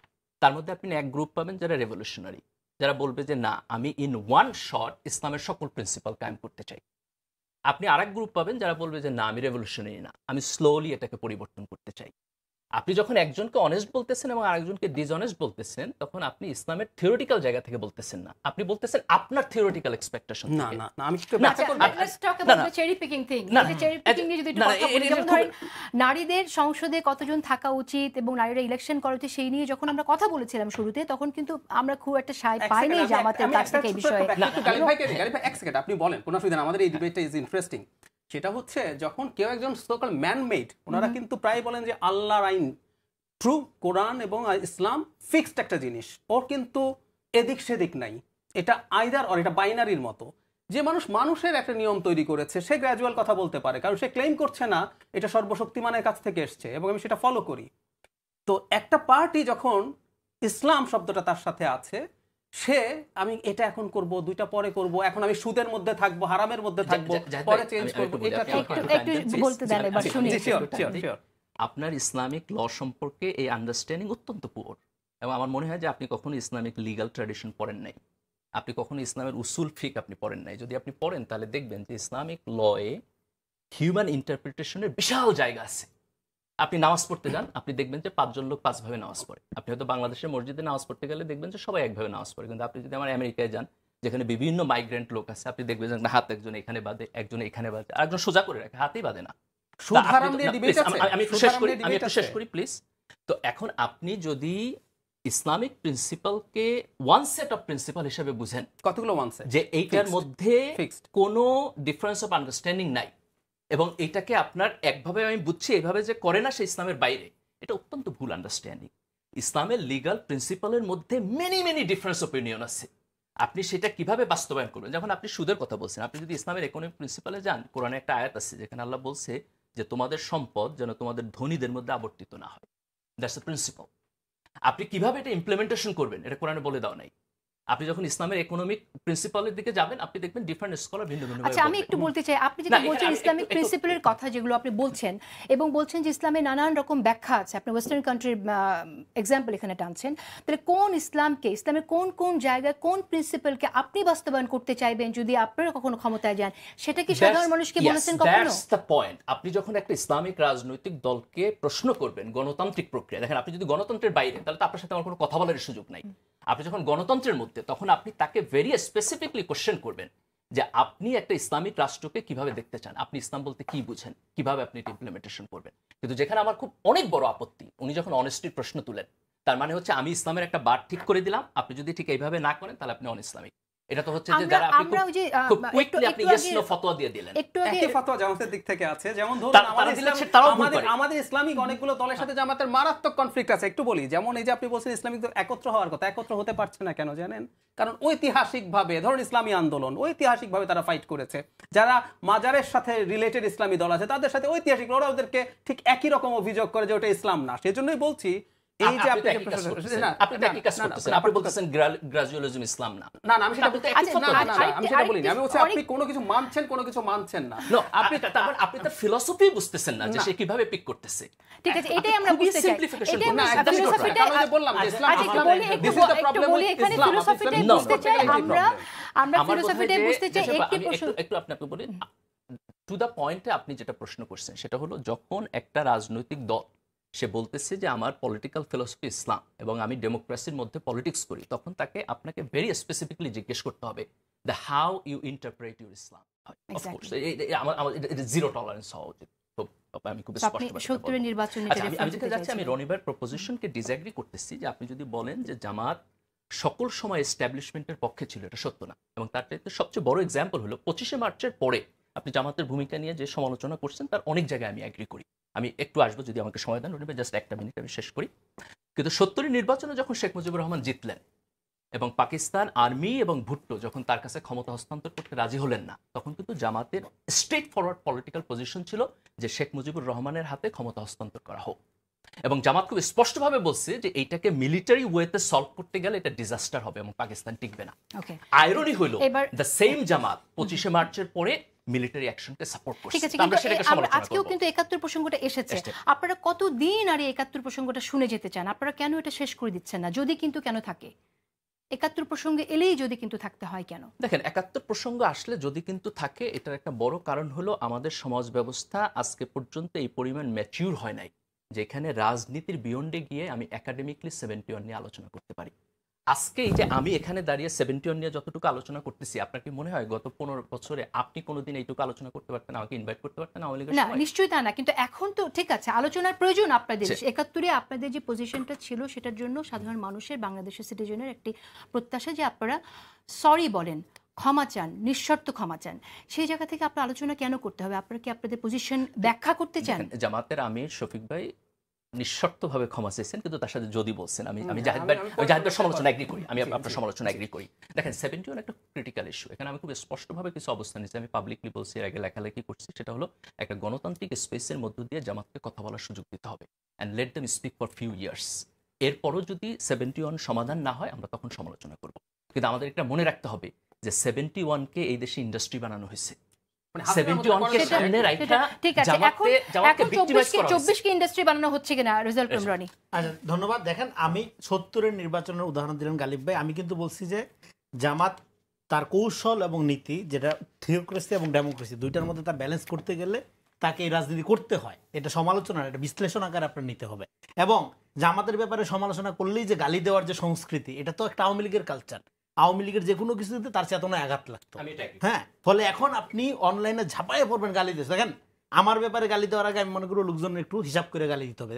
Speaker 4: তার মধ্যে আপনি এক গ্রুপ পাবেন যারা রেভলিউশনারি, যারা বলবে যে না আমি ইন ওয়ান শট ইসলামের সকল প্রিন্সিপাল কায়েম করতে চাই। আপনি আরেক গ্রুপ পাবেন যারা বলবে যে না আমি রেভলিউশনারি না, আমি স্লোলি এটাকে পরিবর্তন করতে চাই। আপনি যখন একজনকে অনেস্ট বলতেছেন এবং আরেকজনকে ডিসঅনেস্ট বলতেছেন তখন আপনি ইসলামের থিওরিটিক্যাল জায়গা থেকে বলতেছেন না, আপনি বলতেছেন আপনার থিওরিটিক্যাল এক্সপেকটেশন থেকে।
Speaker 2: না আমি
Speaker 1: let's talk about the cherry picking thing. এই চেরি পিকিং নিয়ে যদি একটু কথা বলি, যেমন ধরেন নারীদের সংসদে কতজন থাকা উচিত এবং নারীরা ইলেকশন করা উচিত, সেই নিয়ে যখন আমরা কথা বলেছিলাম শুরুতে তখন কিন্তু আমরা খুব একটা সায় পাইনি জামাতের কাছ থেকে এই বিষয়ে।
Speaker 2: এক সেকেন্ড আপনি বলেন, কোনো অসুবিধা না, আমাদের এই ডিবেটটা ইজ ইন্টারেস্টিং। সেটা হচ্ছে যখন কেউ একজন সোকল ম্যান মেড, ওনারা কিন্তু প্রায় বলেন যে আল্লাহর আইন ট্রু, কোরআন এবং ইসলাম ফিক্সড একটা জিনিস, ওর কিন্তু এদিক সেদিক নাই, এটা আইদার অর, এটা বাইনারির মতো। যে মানুষের একটা নিয়ম তৈরি করেছে সে গ্র্যাজুয়াল কথা বলতে পারে, কারণ সে ক্লেম করছে না এটা সর্বশক্তিমানের কাছ থেকে এসছে এবং আমি সেটা ফলো করি। তো একটা পার্টি যখন ইসলাম শব্দটা তার সাথে আছে, সে আমি এটা এখন করব, দুইটা পরে করব, এখন আমি সুদের মধ্যে থাকবো, হারামের মধ্যে থাকবো, পরে চেঞ্জ করব, এটা
Speaker 1: একটু বলতে দেন এবার শুনি।
Speaker 4: আপনার ইসলামিক ল সম্পর্কে এই আন্ডারস্ট্যান্ডিং অত্যন্ত পুয়ার, এবং আমার মনে হয় যে আপনি কখনো ইসলামিক লিগাল ট্র্যাডিশন পড়েন নাই, আপনি কখনো ইসলামের উসুল ফিক আপনি পড়েন নাই। যদি আপনি পড়েন তাহলে দেখবেন যে ইসলামিক লয়ে হিউম্যান ইন্টারপ্রিটেশনের বিশাল জায়গা আছে। আপনি নামাজ পড়তে যান, আপনি দেখবেন যে 5 জন লোক 5 ভাবে নামাজ পড়ে। আপনি হয়তো বাংলাদেশের মসজিদে নামাজ পড়তে গেলে দেখবেন যে সবাই একভাবে নামাজ পড়ে, কিন্তু আপনি যদি আমার আমেরিকায় যান যেখানে বিভিন্ন মাইগ্রেন্ট লোক আছে, আপনি দেখবেন যে হাত একজন এখানে বাঁধে, একজন এখানে বাঁধে, আর একজন সোজা করে রাখে, হাতেই বাঁধে না। আমি শেষ করি প্লিজ। তো এখন আপনি যদি ইসলামিক প্রিন্সিপালকে ওয়ান সেট অফ প্রিন্সিপাল হিসেবে বুঝেন,
Speaker 2: কতগুলো ওয়ান সেট,
Speaker 4: যে এইটার মধ্যে কোনো ডিফারেন্স অফ আন্ডারস্ট্যান্ডিং নাই, এবং এটাকে আপনার একভাবে আমি বুঝছি এইভাবে যে করে না সে ইসলামের বাইরে, এটা অত্যন্ত ভুল আন্ডারস্ট্যান্ডিং। ইসলামের লিগাল প্রিন্সিপালের মধ্যে মেনি মেনি ডিফারেন্স অপিনিয়ন আছে। আপনি সেটা কিভাবে বাস্তবায়ন করবেন? যখন আপনি সুদের কথা বলছেন, আপনি যদি ইসলামের ইকোনমিক প্রিন্সিপালে যান, কোরআনে একটা আয়াত আছে যেখানে আল্লাহ বলছে যে তোমাদের সম্পদ যেন তোমাদের ধনীদের মধ্যে আবর্তিত না হয়। That's the principal. আপনি কিভাবে এটা ইমপ্লিমেন্টেশন করবেন এটা কোরআনে বলে দেওয়া নাই। আপনি যখন ইসলামের ইকোনমিক প্রিন্সিপালের দিকে যাবেন, আপনি দেখবেন ডিফারেন্ট স্কলার ভিন্ন ভিন্ন।
Speaker 1: আচ্ছা, আমি একটু বলতে চাই, আপনি যেটা বলছেন ইসলামিক প্রিন্সিপালের কথা যেগুলো আপনি বলছেন এবং বলছেন যে ইসলামে নানান রকম ব্যাখ্যা আছে, আপনি ওয়েস্টার্ন কান্ট্রির এক্সাম্পল এখানে টানছেন, তাহলে কোন ইসলামকে, ইসলামের কোন কোন জায়গায় কোন প্রিন্সিপালকে আপনি বাস্তবায়ন করতে চাইবেন যদি আপনারা কখনো ক্ষমতায় যান, সেটা কি সাধারণ মানুষকে বলেছেন কখনো?
Speaker 4: That's the point. আপনি যখন একটা ইসলামিক রাজনৈতিক দলকে প্রশ্ন করবেন গণতান্ত্রিক প্রক্রিয়া, দেখেন আপনি যদি গণতন্ত্রের বাইরে, তাহলে তো আপনার সাথে আমার কোনো কথা বলার সুযোগ নাই। আপনি যখন গণতন্ত্রের মধ্যে, তখন আপনি তাকে ভেরি স্পেসিফিকলি কোশ্চেন করবেন যে আপনি একটা ইসলামিক রাষ্ট্রকে কিভাবে দেখতে চান, আপনি ইসলাম বলতে কি বুঝেন, কিভাবে আপনি এটা ইমপ্লিমেন্টেশন করবেন। কিন্তু যেখানে আমার খুব অনেক বড় আপত্তি, উনি যখন অনেস্টির প্রশ্ন তুলেন, তার মানে হচ্ছে আমি ইসলামের একটা বার ঠিক করে দিলাম, আপনি যদি ঠিক এইভাবে না করেন তাহলে আপনি অন ইসলামিক। এটা তো হচ্ছে যে যারা আপনি খুব কুইকলি আপনি ইয়েস নো ফতোয়া দিয়ে দিলেন।
Speaker 2: একই ফতোয়া জামাতের দিক থেকে আছে, যেমন ধরুন আমাদের ইসলামিক অনেকগুলো দলের সাথে জামাতের মারাত্মক কনফ্লিক্ট আছে। একটু বলি, যেমন এই যে আপনি বলছেন ইসলামিক দল একত্র হওয়ার কথা, একত্র হতে পারছে না কেন জানেন? কারণ ঐতিহাসিকভাবে ধরুন ইসলামী আন্দোলন ঐতিহাসিকভাবে তারা ফাইট করেছে। যারা মাজারের সাথে রিলেটেড ইসলামী দল আছে তাদের সাথে ঐতিহাসিক ওরা ওদেরকে ঠিক একই রকম অভিযোগ করে যে ওটা ইসলাম না। সেজন্যই বলছি এই যে আপনি
Speaker 4: বলতেছেন গ্রাজুয়ালিজম ইসলাম না।
Speaker 2: না না, আমি সেটা বলতে আমি সেটা বলিনি। আমি বলছি আপনি কোনো কিছু মানছেন, কোনো কিছু মানছেন না।
Speaker 4: আপনি তার ফিলসফি বুঝতেছেন না যে সে কিভাবে পিক করতেছে।
Speaker 1: ঠিক আছে, এটাই আমরা বুঝতে চাই।
Speaker 2: এটাই আমরা ফিলসফিটা আমি বললাম যে Islam this is the problem with Islam.
Speaker 1: ফিলসফিটাই বুঝতে চাই আমরা ফিলসফিটাই বুঝতে চাই।
Speaker 4: একটু আপনাকে বলি, টু দ্য পয়েন্টে আপনি যেটা প্রশ্ন করছেন সেটা হলো, যখন একটা রাজনৈতিক দল সে বলতেছে যে আমার পলিটিক্যাল ফিলসফি ইসলাম এবং আমি ডেমোক্রেসির মধ্যে পলিটিক্স করি, তখন আপনাকে ভেরি স্পেসিফিকলি জিজ্ঞেস করতে হবে the how you interpret your Islam. Of course এটা জিরো টলারেন্স হওয়া উচিত। আমি খুব স্পষ্ট আমি যেটা যাচ্ছি, আমি রনিবার প্রপোজিশনকে ডিসএগ্রি করতেছি যে আপনি যদি বলেন যে জামাত সকল সময় এস্টাবলিশমেন্টের পক্ষে ছিল, এটা সত্য না। এবং তার চাইতে সবচেয়ে বড় এক্সাম্পল হলো 25শে মার্চের পরে আপনি জামাতের ভূমিকা নিয়ে যে সমালোচনা করছেন তার অনেক জায়গায় আমি এগ্রি করি। আমি একটু আসবো যদি আমাকে সময় দেন, জাস্ট একটা মিনিট আমি শেষ করি। কিন্তু 70 নির্বাচনে যখন শেখ মুজিবুর রহমান জিতলেন এবং পাকিস্তান আর্মি এবং ভুট্টো যখন তার কাছে ক্ষমতা হস্তান্তর করতে রাজি হলেন না, তখন কিন্তু জামাতের স্ট্রেট ফরওয়ার্ড পলিটিক্যাল পজিশন ছিল যে শেখ মুজিবুর রহমানের হাতে ক্ষমতা হস্তান্তর করা হোক। এবং জামাত খুব স্পষ্টভাবে বলছে যে এইটাকে মিলিটারি ওয়েতে সলভ করতে গেলে এটা ডিজাস্টার হবে এবং পাকিস্তান টিকবে না। আইরনি হলো দ্য সেম জামাত 25শে মার্চের পরে মিলিটারি অ্যাকশনকে সাপোর্ট করছে।
Speaker 1: ঠিক আছে, আজকেও কিন্তু 71 প্রসঙ্গটা এসেছে। আপনারা কতদিন আর এই 71 প্রসঙ্গটা শুনে যেতে চান? আপনারা কেন এটা শেষ করে দিচ্ছেন না? যদি কিন্তু কেন থাকে 71 প্রসঙ্গে এলেই যদি কিন্তু থাকতে হয় কেন?
Speaker 4: দেখেন, 71 প্রসঙ্গ আসলে যদি কিন্তু থাকে, এটার একটা বড় কারণ হলো আমাদের সমাজ ব্যবস্থা আজকে পর্যন্ত এই পরিমাণ ম্যাচিউর হয় নাই যেখানে রাজনীতির বিয়ন্ডে গিয়ে আমি একাডেমিকলি 71 নিয়ে আলোচনা করতে পারি। আজকে এই যে আমি এখানে দাঁড়িয়ে 71 নিয়ে যতটুকু আলোচনা করতেছি, আপনার কি মনে হয় গত 15 বছরে আপনি কোনোদিন এইটুকু আলোচনা করতে পারতেন, আমাকে ইনভাইট করতে পারতেন আওয়ামী লীগের সময়?
Speaker 1: না, নিশ্চয়ই তা না। কিন্তু এখন তো ঠিক আছে, আলোচনার প্রয়োজন আপনাদের। 71-এ আপনাদের যে পজিশনটা ছিল সেটার জন্য সাধারণ মানুষের, বাংলাদেশের সিটিজেনের একটি প্রত্যাশা যে আপনারা সরি বলেন, ক্ষমা চান, নিঃশর্ত ক্ষমা চান। সেই জায়গা থেকে আপনার আলোচনা কেন করতে হবে? আপনারা কি আপনাদের পজিশন ব্যাখ্যা করতে চান?
Speaker 4: জামাতের আমির শফিক ভাই নিঃশর্তভাবে ক্ষমা চেয়েছেন, কিন্তু তার সাথে যদি বলছেন আমি জাহিদ ভাইয়ের সমালোচনা এগ্রি করি, আমি আপনার সমালোচনা এগ্রি করি। দেখেন, 71 একটা ক্রিটিক্যাল ইস্যু। এখানে আমি খুব স্পষ্টভাবে কিছু অবস্থান নিচ্ছি, আমি পাবলিকলি বলছি, এর আগে লেখালেখি করছি। সেটা হলো একটা গণতান্ত্রিক স্পেসের মধ্য দিয়ে জামাতকে কথা বলার সুযোগ দিতে হবে and let them speak for few years. এরপরও যদি 71 সমাধান না হয় আমরা তখন সমালোচনা করব। কিন্তু আমাদের একটা মনে রাখতে হবে যে 71-কে এই দেশে ইন্ডাস্ট্রি বানানো হয়েছে। 71-কে সামনে রাখা,
Speaker 1: ঠিক আছে, এখন 24-কে ইন্ডাস্ট্রি বানানো হচ্ছে কিনা রেজাল্ট রনি?
Speaker 3: আচ্ছা, ধন্যবাদ। দেখেন, আমি 70-এর নির্বাচনের উদাহরণ দিলেন গালিব ভাই। আমি কিন্তু বলছি যে জামাত তার কৌশল এবং নীতি, যেটা থিওক্রেসি এবং ডেমোক্রেসি দুইটার মধ্যে তার ব্যালেন্স করতে গেলে তাকে এই রাজনীতি করতে হয়। এটা সমালোচনা, এটা বিশ্লেষণ আকারে আপনার নিতে হবে। এবং জামাতের ব্যাপারে সমালোচনা করলেই যে গালি দেওয়ার যে সংস্কৃতি, এটা তো একটা আওয়ামী লীগের কালচার। আওয়ামী লীগের যে কোনো কিছুতে তার চেতনায় আঘাত লাগতো। হ্যাঁ, ফলে এখন আপনি অনলাইনে ঝাঁপাইয়ে পড়বেন গালি দিতে। দেখেন, আমার ব্যাপারে গালি দেওয়ার আগে আমি মনে করি লোকজন একটু হিসাব করে গালি দিতে হবে।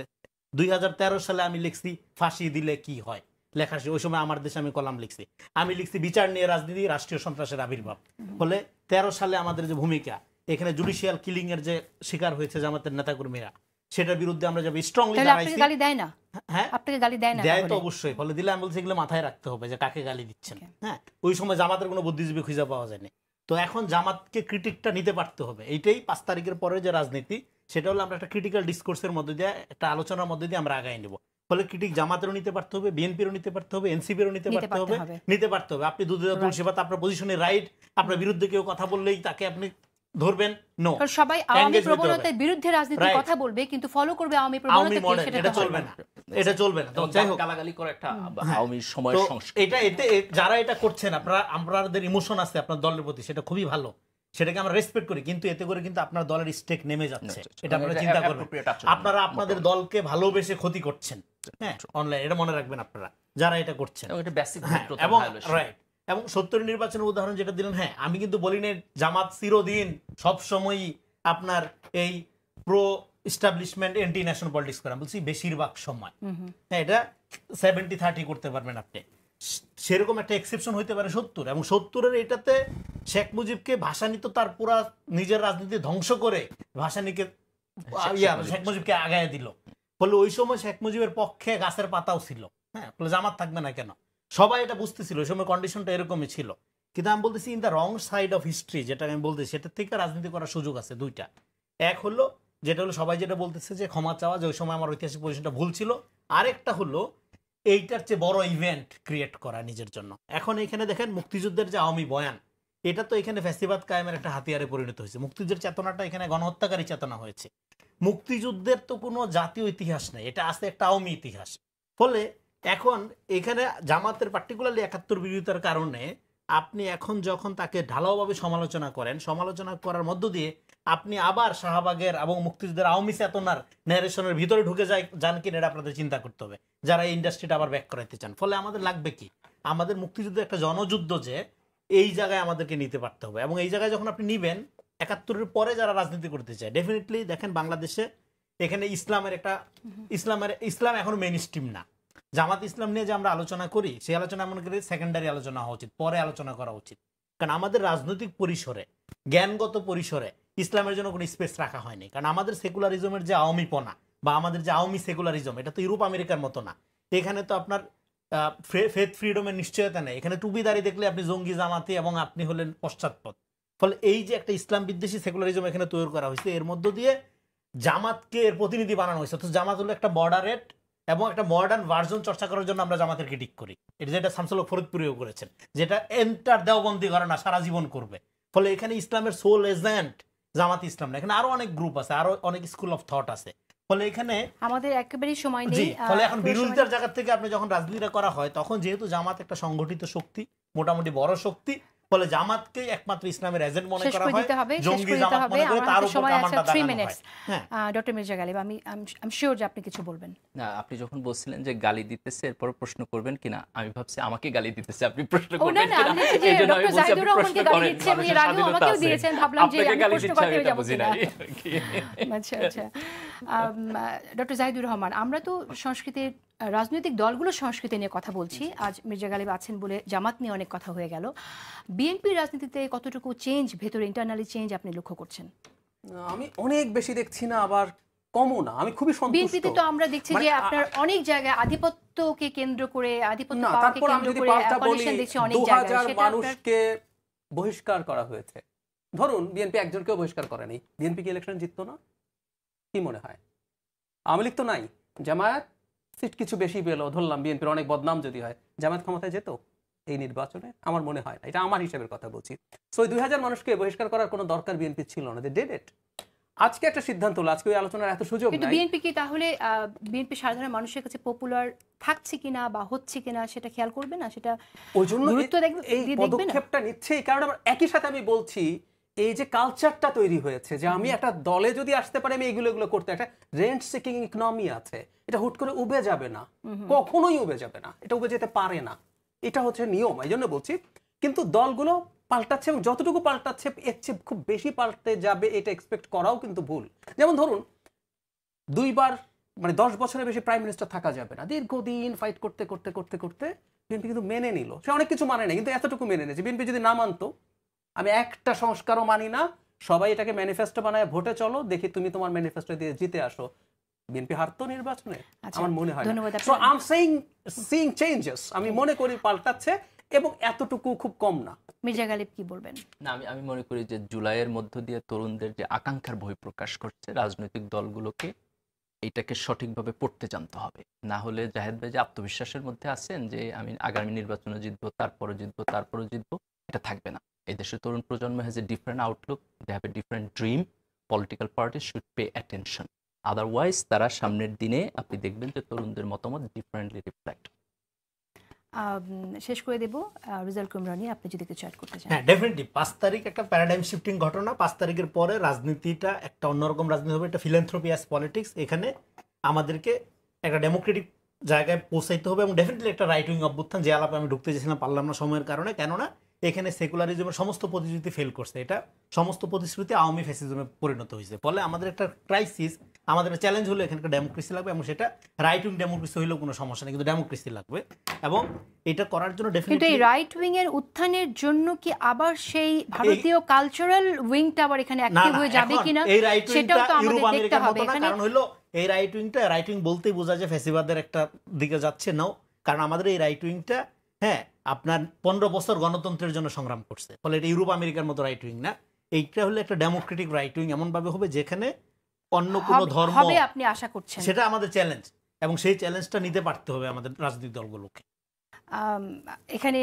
Speaker 3: 2013 সালে আমি লিখছি ফাঁসি দিলে কি হয়, লেখা, ওই সময় আমার দেশে আমি কলাম লিখছি। আমি লিখছি বিচার নিয়ে রাজনীতি, রাষ্ট্রীয় সন্ত্রাসের আবির্ভাব। ফলে 13 সালে আমাদের যে ভূমিকা, এখানে জুডিশিয়াল কিলিং এর যে শিকার হয়েছে জামাতের নেতাকর্মীরা, সেটার বিরুদ্ধে আমরা যাবে স্ট্রংলি
Speaker 1: তাহলে আপনাকে
Speaker 3: দাঁড়াইছি।
Speaker 1: গালি দেয় না?
Speaker 3: হ্যাঁ,
Speaker 1: আপনাকে গালি দেয় না?
Speaker 3: দেয় তো
Speaker 1: তাহলে?
Speaker 3: অবশ্যই। ফলে দিলে আমি বলছি এগুলো মাথায় রাখতে হবে যে কাকে গালি দিচ্ছেন। হ্যাঁ, ওই সময় জামাতের কোনো বুদ্ধিজীবী খুঁজে পাওয়া যায়নি। তো এখন জামাতকে ক্রিটিকটা নিতে পারতে হবে। এইটাই 5 তারিখের পরে যে রাজনীতি, সেটা হলো আমরা একটা ক্রিটিক্যাল ডিসকোর্সের মধ্যে দিয়ে, একটা আলোচনার মধ্যে দিয়ে আমরা আগায় নেব। ফলে ক্রিটিক জামাতেরও নিতে পারতে হবে, বিএনপিরও নিতে পারতে হবে, এনসিপিরও নিতে পারতে হবে, নিতে পারতে হবে। আপনি দুধে তুলসী পাতা, আপনার পজিশনে রাইট, আপনার বিরুদ্ধে কেউ কথা বললেই তাকে আপনি ধরবেন, নো।
Speaker 1: কারণ সবাই আওয়ামী প্রবণতার বিরুদ্ধে রাজনীতির কথা বলবে, কিন্তু ফলো করবে আওয়ামী প্রবণতাকে, সেটা
Speaker 3: এটা চলবে না, এটা চলবে না। যাই হোক,
Speaker 4: গালাগালি করে একটা আওয়ামী সময়ের সংস্কৃতি।
Speaker 3: এটা এতে যারা এটা করছেন, আপনারা, আপনাদের ইমোশন আছে আপনার দলের প্রতি, সেটা খুবই ভালো, সেটাকে আমরা রেসপেক্ট করি, কিন্তু এতে করে কিন্তু আপনার দলের স্টেক নেমে যাচ্ছে। এটা আপনারা চিন্তা করবেন। আপনারা আপনাদের দলকে ভালোবেসে ক্ষতি করছেন। হ্যাঁ, অনলাইন, এটা মনে রাখবেন আপনারা যারা এটা করছেন। এবং রাইট, এবং 70 নির্বাচনের উদাহরণ যেটা দিলেন, হ্যাঁ, আমি কিন্তু বলি না জামাত চিরদিন সবসময়ই আপনার এই pro establishment anti national politics করে, বলছি বেশিরভাগ সময়। হ্যাঁ, এটা 70-30 করতে পারবেন আপনি। সেরকম একটা এক্সেপশন হইতে পারে 70, এবং 70-এর এটাতে শেখ মুজিবকে ভাসানী তো তার পুরা নিজের রাজনীতি ধ্বংস করে ভাসানীকে শেখ মুজিবকে আগায় দিল। ফলে ওই সময় শেখ মুজিবের পক্ষে গাছের পাতাও ছিল। হ্যাঁ, ফলে জামাত থাকবে না কেন, সবাই এটা বুঝতেছিল। ওই সময় কন্ডিশনটা এরকমই ছিল। কিন্তু আমি বলতেছি in the wrong side of history, যেটা আমি বলতেছি, সেটার থেকে রাজনীতি করার সুযোগ আছে দুইটা। এক হলো যেটা হলো সবাই যেটা বলতেছে যে ক্ষমা চাওয়া, যে ওই সময় আমার ঐতিহাসিক পজিশনটা ভুল ছিল। আরেকটা হলো এইটার চেয়ে বড় ইভেন্ট ক্রিয়েট করা নিজের জন্য। এখন এখানে দেখেন মুক্তিযুদ্ধের যে আওয়ামী বয়ান, এটা তো এখানে ফ্যাসিবাদ কায়েমের একটা হাতিয়ারে পরিণত হয়েছে। মুক্তিযুদ্ধের চেতনাটা এখানে গণহত্যাকারী চেতনা হয়েছে। মুক্তিযুদ্ধের তো কোনো জাতীয় ইতিহাস নেই, এটা আছে একটা আওয়ামী ইতিহাস। ফলে এখন এখানে জামাতের পার্টিকুলারলি 71 বিরোধিতার কারণে আপনি এখন যখন তাকে ঢালাওভাবে সমালোচনা করেন, সমালোচনা করার মধ্য দিয়ে আপনি আবার শাহবাগের এবং মুক্তিযুদ্ধের আওয়ামী চেতনার ন্যারেশনের ভিতরে ঢুকে যান কিনা, এটা আপনাদের চিন্তা করতে হবে যারা এই ইন্ডাস্ট্রিটা আবার ব্যাক করাইতে চান। ফলে আমাদের লাগবে কি, আমাদের মুক্তিযুদ্ধ একটা জনযুদ্ধ, যে এই জায়গায় আমাদেরকে নিতে পারতে হবে। এবং এই জায়গায় যখন আপনি নিবেন, 71-এর পরে যারা রাজনীতি করতে চায়, ডেফিনেটলি দেখেন বাংলাদেশে এখানে ইসলাম এখন মেইন স্ট্রিম না। জামাত ইসলাম নিয়ে যে আমরা আলোচনা করি, সেই আলোচনা মনে করি সেকেন্ডারি আলোচনা হওয়া উচিত, পরে আলোচনা করা উচিত। কারণ আমাদের রাজনৈতিক পরিসরে, জ্ঞানগত পরিসরে ইসলামের জন্য কোনো স্পেস রাখা হয়নি। কারণ আমাদের সেকুলারিজমের যে আওয়ামীপনা বা আমাদের যে আওয়ামী সেকুলারিজম, এটা তো ইউরোপ আমেরিকার মতো না। এখানে তো আপনার ফেথ ফ্রিডমের নিশ্চয়তা নেই। এখানে টুপিদারি দেখলে আপনি জঙ্গি জামাতি এবং আপনি হলেন পশ্চাৎপদ। ফলে এই যে একটা ইসলাম বিদ্বেষী সেকুলারিজম এখানে তৈরি করা হয়েছে, এর মধ্য দিয়ে জামাতকে এর প্রতিনিধি বানানো হয়েছে। তো জামাত হলো একটা মডারেট এবং একটা মডার্ন ভার্জন চর্চা করার জন্য আমরা জামাতের ক্রিটিক করি। এটা যেটা শামসুল হক ফরিদপুরেও করেছেন, যেটা এন্টার দেওবন্দি করে না, সারা জীবন করবে। ফলে এখানে ইসলামের সোল এজেন্ট জামাত ইসলাম না, এখানে আরো অনেক গ্রুপ আছে, আরো অনেক স্কুল অফ থট আছে। ফলে এখানে
Speaker 1: আমাদের একেবারেই সময় নেই।
Speaker 3: ফলে এখন বিরোধিতার জায়গা থেকে আপনি যখন রাজনীতিটা করা হয়, তখন যেহেতু জামাত একটা সংগঠিত শক্তি, মোটামুটি বড় শক্তি, ফলে জামাতকে একমাত্র ইসলামের এজেন্ট মনে করা হয়, জঙ্গি জামাত মনে করে তার উপর কামানটা দাগানো হয়।
Speaker 1: ডক্টর মির্জা গালিব, আমি শিওর যে আপনি কিছু বলবেন।
Speaker 4: না, আপনি যখন বলছিলেন যে গালি দিতেছে এরপর প্রশ্ন করবেন কিনা, আমি ভাবছি আমাকে গালি দিতেছে, আপনি প্রশ্ন করবেন কিনা। এইজন্য আমি বলছি আপনি প্রশ্ন করেন, মানুষের স্বাধীনতা আছে। আপনাকে গালি দিচ্ছে আমি এটা বুঝি না।
Speaker 1: আচ্ছা আচ্ছা, ডক্টর জাহিদুর রহমান, আমরা তো সংস্কৃতির, রাজনৈতিক দলগুলোর সংস্কৃতি নিয়ে কথা বলছি। আজ মির্জা গালিব আছেন বলে জামাত নিয়ে অনেক কথা হয়ে গেল। বিএনপির রাজনীতিতে কতটুকু চেঞ্জ, ভেতরে ইন্টারনালি চেঞ্জ আপনি লক্ষ্য করছেন?
Speaker 2: আমি অনেক বেশি দেখছি না, আবার কমও না। আমি খুবই সন্তুষ্ট।
Speaker 1: বিএনপিতে তো আমরা দেখছি যে আপনার অনেক জায়গায় আধিপত্যকে কেন্দ্র করে, আধিপত্য পাওয়াকে কেন্দ্র করে কোয়ালিশন দেখছি অনেক জায়গায়।
Speaker 2: 2000 মানুষকে বহিষ্কার করা হয়েছে। ধরুন বিএনপি একজনকেও বহিষ্কার করেনি, বিএনপি কি ইলেকশন জিততো না? কি মনে হয়? আওয়ামী লীগ তো নাই, জামায়াত সিট কিছু বেশি পেল, ধরলাম বিএনপির অনেক বদনাম যদি হয়, জামায়াত ক্ষমতায় যেত এই নির্বাচনে? আমার মনে হয় না, এটা আমার হিসেবের কথা বলছি। সো 2000 মানুষকে বহিষ্কার করার কোনো দরকার বিএনপি ছিল না, দে ডিড ইট। আজকে একটা সিদ্ধান্ত হলো, আজকে ওই আলোচনার এত সুযোগ নাই।
Speaker 1: কিন্তু বিএনপি কি তাহলে বিএনপি সাধারণ মানুষের কাছে পপুলার থাকছে কিনা বা হচ্ছে কিনা সেটা খেয়াল করবে না? সেটা
Speaker 2: ওই জন্য এই পদক্ষেপটা নিচ্ছে। এই কারণে আমার একই সাথে আমি বলছি, এই যে কালচারটা তৈরি হয়েছে যে আমি একটা দলে যদি আসতে পারি আমি এগুলো করতে, একটা রেন্ট সিকিং ইকোনমি আছে, এটা হুট করে উবে যাবে না, কখনোই উবে যাবে না, এটা উবে যেতে পারে না, এটা হচ্ছে নিয়ম। এই জন্য বলছি, কিন্তু দলগুলো পাল্টাচ্ছে এবং যতটুকু পাল্টাচ্ছে এর চেয়ে খুব বেশি পাল্টে যাবে এটা এক্সপেক্ট করাও কিন্তু ভুল। যেমন ধরুন 2বার মানে 10 বছরের বেশি প্রাইম মিনিস্টার থাকা যাবে না, দীর্ঘদিন ফাইট করতে করতে করতে করতে বিএনপি কিন্তু মেনে নিল। সে অনেক কিছু মানে না, কিন্তু এতটুকু মেনে নিয়েছে। বিএনপি যদি না মানতো, আমি একটা সংস্কারও মানি না, সবাই এটাকে ম্যানিফেস্টো বানায় ভোটে চলো, দেখি তুমি তোমার ম্যানিফেস্টো দিয়ে জিতে আসো। বিএনপি হারতো নির্বাচনে, আমার মনে হয় না। So I am seeing changes, আমি মনে করি পাল্টাচ্ছে, এবং এতটুকু খুব কম না।
Speaker 1: মির্জা গালিব কি বলবেন?
Speaker 4: না, আমি মনে করি যে জুলাইয়ের মধ্য দিয়ে তরুণদের যে আকাঙ্ক্ষার বহিঃপ্রকাশ করছে, রাজনৈতিক দলগুলোকে এইটাকে সঠিকভাবে পড়তে জানতে হবে। না হলে জাহেদ ভাই যে আত্মবিশ্বাসের মধ্যে আছেন যে আমি আগামী নির্বাচনে জিতবো, তারপরে জিতবো, এটা থাকবে না। এই দেশের তরুণ প্রজন্ম has a different outlook, they have a different dream. Political party should pay attention, otherwise তারা সামনের দিনে আপনি দেখবেন যে তরুণদের মতামত ডিফারেন্টলি রিফ্লেক্ট।
Speaker 1: শেষ করে দেব, রেজাল্ট কুমরানি, আপনি যদি কিছু অ্যাড করতে চান।
Speaker 3: হ্যাঁ, ডেফিনেটলি 5 তারিখ একটা প্যারাডাইম শিফটিং ঘটনা। 5 তারিখের পরে রাজনীতিটা একটা অন্যরকম রাজনীতি হবে, একটা ফিলান্থ্রপি অ্যাজ পলিটিক্স। এখানে আমাদেরকে একটা ডেমোক্রেটিক জায়গায় পৌঁছাইতে হবে, এবং ডেফিনেটলি একটা রাইট উইং অভ্যুত্থান, যে আলাপে আমি ঢুকতে চেয়েছিলাম পারলাম না সময়ের কারণে। কেননা এখানে সেকুলারিজমের সমস্ত প্রতিশ্রুতি ফেল করছে, এটা সমস্ত প্রতিশ্রুতি আওয়ামী ফ্যাসিজমে পরিণত হয়েছে। ফলে আমাদের একটা ক্রাইসিস, আমাদের চ্যালেঞ্জ হলো এখানে একটা ডেমোক্রেসি লাগবে, এবং সেটা রাইট উইং ডেমোক্রেসি হইলেও কোনো সমস্যা নেই, কিন্তু ডেমোক্রেসি লাগবে। এবং এটা করার জন্য
Speaker 1: কিন্তু
Speaker 3: ডেফিনেটলি
Speaker 1: এই রাইট উইং এর উত্থানের জন্য কি আবার সেই ভারতীয় কালচারাল উইংটা আবার এখানে অ্যাক্টিভ হয়ে যাবে কিনা, সেটাও তো আমাদের দেখতে হবে।
Speaker 3: কারণ হলো এই রাইট উইং বলতেই বোঝা যায় ফ্যাসিবাদের একটা দিকে যাচ্ছে নাও, কারণ আমাদের এই রাইট উইংটা হ্যাঁ আপনার 15 বছর গণতন্ত্রের জন্য সংগ্রাম করছে। ফলে এটা ইউরোপ আমেরিকার মতো রাইট উইং না, এইটা হলো একটা ডেমোক্রেটিক রাইট উইং, এমন ভাবে হবে যেখানে অন্য কোনো ধর্ম
Speaker 1: হবে, আপনি আশা করছেন।
Speaker 3: সেটা আমাদের চ্যালেঞ্জ, এবং সেই চ্যালেঞ্জটা নিতে পারতে হবে আমাদের রাজনৈতিক দলগুলোকে।
Speaker 1: এখানে